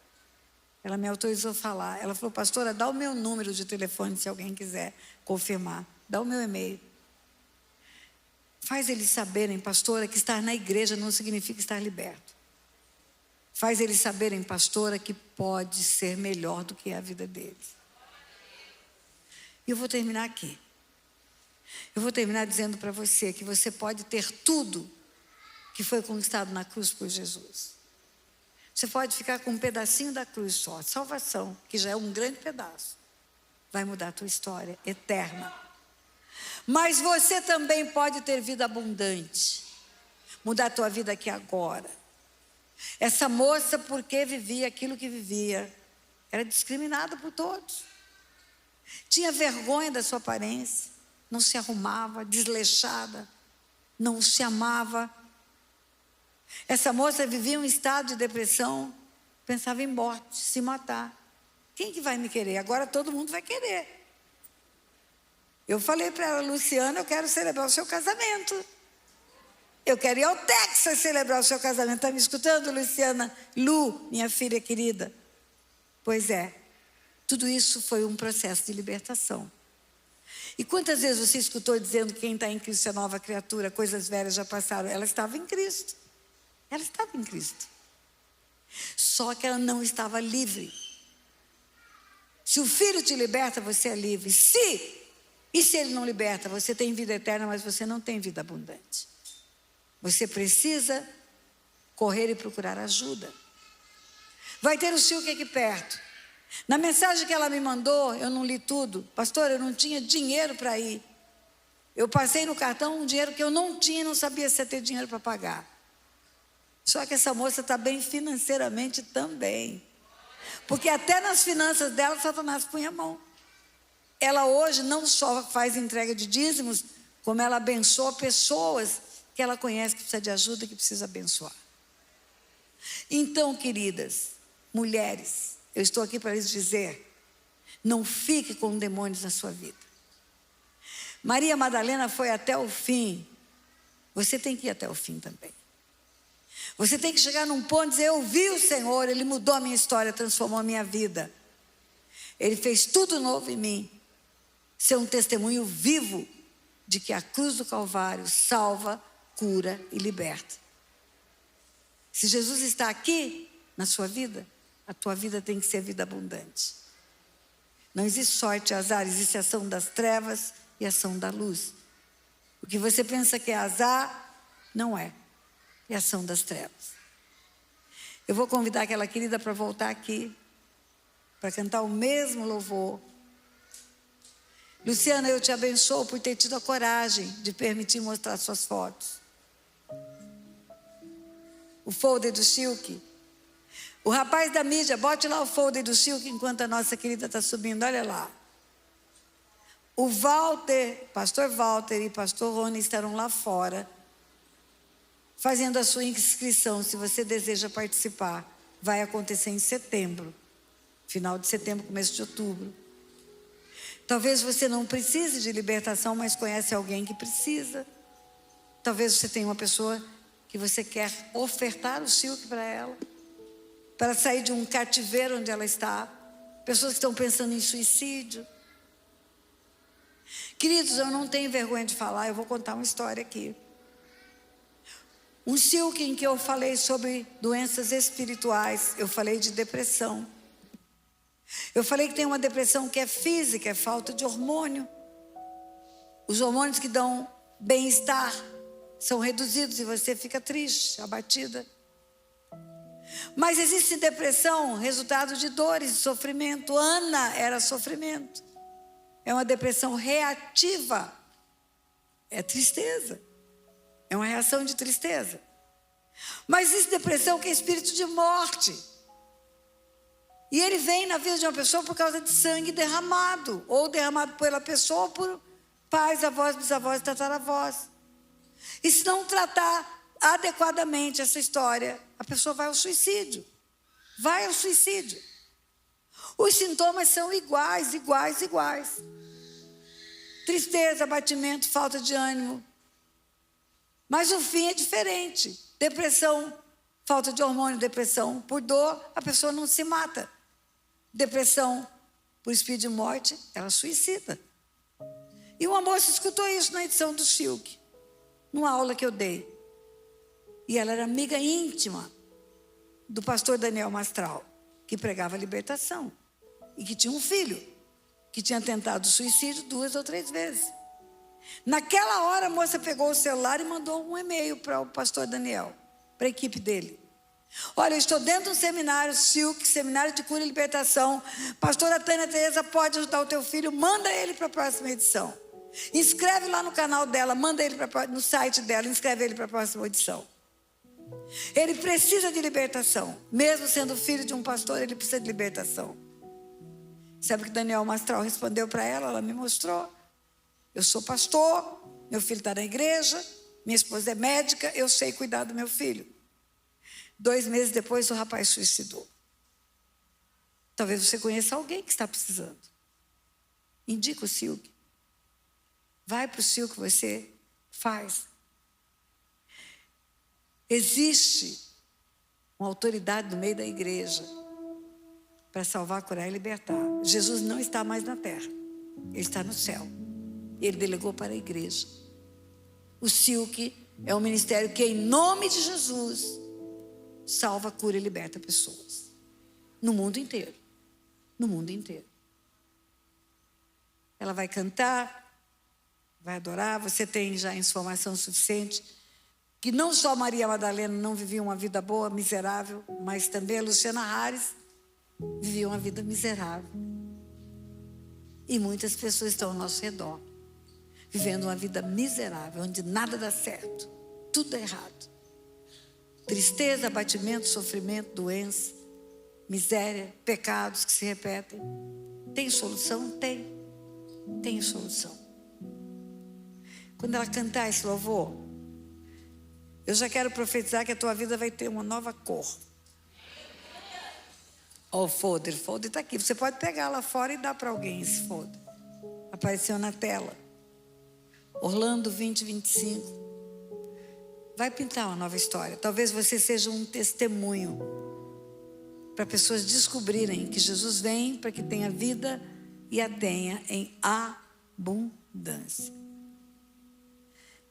Ela me autorizou a falar. Ela falou, pastora, dá o meu número de telefone se alguém quiser confirmar. Dá o meu e-mail. Faz eles saberem, pastora, que estar na igreja não significa estar liberto. Faz eles saberem, pastora, que pode ser melhor do que a vida deles. E eu vou terminar aqui. Eu vou terminar dizendo para você que você pode ter tudo que foi conquistado na cruz por Jesus. Você pode ficar com um pedacinho da cruz só. Salvação, que já é um grande pedaço, vai mudar a tua história eterna. Mas você também pode ter vida abundante. Mudar a tua vida aqui agora. Essa moça, porque vivia aquilo que vivia, era discriminada por todos. Tinha vergonha da sua aparência, não se arrumava, desleixada, não se amava. Essa moça vivia um estado de depressão, pensava em morte, se matar. Quem que vai me querer? Agora todo mundo vai querer. Eu falei para ela, Luciana, eu quero celebrar o seu casamento. Eu quero ir ao Texas celebrar o seu casamento. Está me escutando, Luciana? Lu, minha filha querida. Pois é. Tudo isso foi um processo de libertação. E quantas vezes você escutou dizendo que quem está em Cristo é nova criatura, coisas velhas já passaram? Ela estava em Cristo. Ela estava em Cristo. Só que ela não estava livre. Se o Filho te liberta, você é livre. E se Ele não liberta, você tem vida eterna, mas você não tem vida abundante. Você precisa correr e procurar ajuda. Vai ter o Silk aqui perto. Na mensagem que ela me mandou, eu não li tudo. Pastor, eu não tinha dinheiro para ir. Eu passei no cartão um dinheiro que eu não tinha e não sabia se ia ter dinheiro para pagar. Só que essa moça está bem financeiramente também. Porque até nas finanças dela, Satanás punha a mão. Ela hoje não só faz entrega de dízimos, como ela abençoa pessoas que ela conhece que precisa de ajuda e que precisa abençoar. Então, queridas, mulheres, eu estou aqui para lhes dizer, não fique com demônios na sua vida. Maria Madalena foi até o fim. Você tem que ir até o fim também. Você tem que chegar num ponto e dizer, eu vi o Senhor, Ele mudou a minha história, transformou a minha vida. Ele fez tudo novo em mim. Ser um testemunho vivo de que a cruz do Calvário salva, cura e liberta. Se Jesus está aqui na sua vida, a tua vida tem que ser vida abundante. Não existe sorte e azar, existe ação das trevas e ação da luz. O que você pensa que é azar, não é. É ação das trevas. Eu vou convidar aquela querida para voltar aqui, para cantar o mesmo louvor. Luciana, eu te abençoo por ter tido a coragem de permitir mostrar suas fotos. O folder do Silk. O rapaz da mídia, bote lá o folder do Silk enquanto a nossa querida está subindo, olha lá. O Walter, pastor Walter e pastor Rony estarão lá fora, fazendo a sua inscrição, se você deseja participar. Vai acontecer em setembro, final de setembro, começo de outubro. Talvez você não precise de libertação, mas conhece alguém que precisa. Talvez você tenha uma pessoa que você quer ofertar o Silk para ela. para sair de um cativeiro onde ela está. Pessoas que estão pensando em suicídio. Queridos, eu não tenho vergonha de falar, eu vou contar uma história aqui. Um silk em que eu falei sobre doenças espirituais, eu falei de depressão. Eu falei que tem uma depressão que é física, é falta de hormônio. Os hormônios que dão bem-estar são reduzidos e você fica triste, abatida. Mas existe depressão, resultado de dores, de sofrimento. Ana era sofrimento. É uma depressão reativa. É tristeza. É uma reação de tristeza. Mas existe depressão que é espírito de morte. E ele vem na vida de uma pessoa por causa de sangue derramado. Ou derramado pela pessoa ou por pais, avós, bisavós e tataravós. E se não tratar adequadamente essa história, a pessoa vai ao suicídio. Vai ao suicídio. Os sintomas são iguais. Tristeza, abatimento, falta de ânimo. Mas o fim é diferente. Depressão, falta de hormônio, depressão por dor, a pessoa não se mata. Depressão por espírito de morte, ela suicida. E uma moça escutou isso na edição do Silk, numa aula que eu dei. E ela era amiga íntima do pastor Daniel Mastral, que pregava libertação. E que tinha um filho, que tinha tentado suicídio 2 ou 3 vezes. Naquela hora, a moça pegou o celular e mandou um e-mail para o pastor Daniel, para a equipe dele. Olha, eu estou dentro de um seminário, Silk, seminário de cura e libertação. Pastora Tânia Tereza pode ajudar o teu filho, manda ele para a próxima edição. Inscreve lá no canal dela, manda ele no site dela, inscreve ele para a próxima edição. Ele precisa de libertação. Mesmo sendo filho de um pastor, ele precisa de libertação. Sabe o que Daniel Mastral respondeu para ela? Ela me mostrou. Eu sou pastor, meu filho está na igreja, minha esposa é médica, eu sei cuidar do meu filho. 2 meses depois, o rapaz suicidou. Talvez você conheça alguém que está precisando. Indica o Silk. Vai para o Silk que você faz. Existe uma autoridade no meio da igreja para salvar, curar e libertar. Jesus não está mais na terra. Ele está no céu. Ele delegou para a igreja. O Silk é um ministério que, em nome de Jesus, salva, cura e liberta pessoas. No mundo inteiro. No mundo inteiro. Ela vai cantar, vai adorar. Você tem já informação suficiente que não só Maria Madalena não vivia uma vida boa, miserável, mas também a Luciana Hares vivia uma vida miserável. E muitas pessoas estão ao nosso redor, vivendo uma vida miserável, onde nada dá certo, tudo é errado. Tristeza, abatimento, sofrimento, doença, miséria, pecados que se repetem. Tem solução? Tem solução. Quando ela cantar esse louvor, eu já quero profetizar que a tua vida vai ter uma nova cor. Ó, o folder está aqui. Você pode pegar lá fora e dar para alguém esse folder. Apareceu na tela. Orlando 2025. Vai pintar uma nova história. Talvez você seja um testemunho para pessoas descobrirem que Jesus vem para que tenha vida e a tenha em abundância.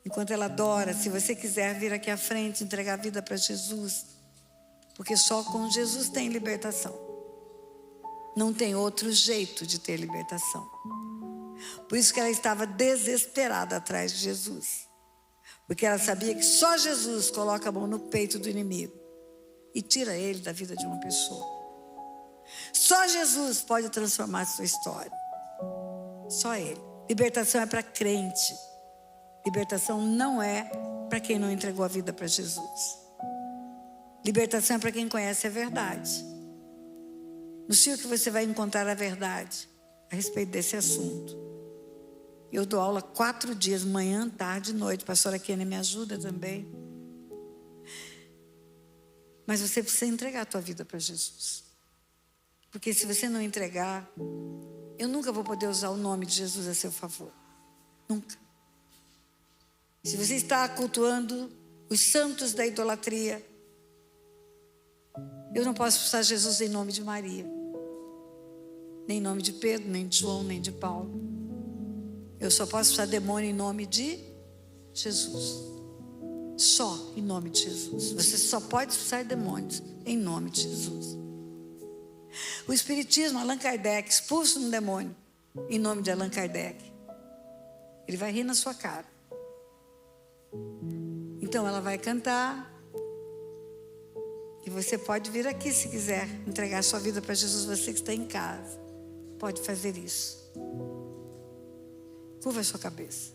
Enquanto ela adora, se você quiser vir aqui à frente, entregar a vida para Jesus, porque só com Jesus tem libertação. Não tem outro jeito de ter libertação. Por isso que ela estava desesperada atrás de Jesus. Porque ela sabia que só Jesus coloca a mão no peito do inimigo e tira ele da vida de uma pessoa. Só Jesus pode transformar a sua história. Só Ele. Libertação é para crente. Libertação não é para quem não entregou a vida para Jesus. Libertação é para quem conhece a verdade. No Silk você vai encontrar a verdade a respeito desse assunto. Eu dou aula 4 dias, manhã, tarde e noite. A pastora Kênia me ajuda também. Mas você precisa entregar a tua vida para Jesus. Porque se você não entregar, eu nunca vou poder usar o nome de Jesus a seu favor. Nunca. Se você está cultuando os santos da idolatria, Eu não posso expulsar Jesus em nome de Maria, nem em nome de Pedro, nem de João, nem de Paulo. Eu só posso expulsar demônio em nome de Jesus. Só em nome de Jesus. Você só pode expulsar demônios em nome de Jesus. O Espiritismo, Allan Kardec, expulsa um demônio em nome de Allan Kardec. Ele vai rir na sua cara. Então ela vai cantar. E você pode vir aqui se quiser entregar sua vida para Jesus. Você que está em casa pode fazer isso. Curva a sua cabeça.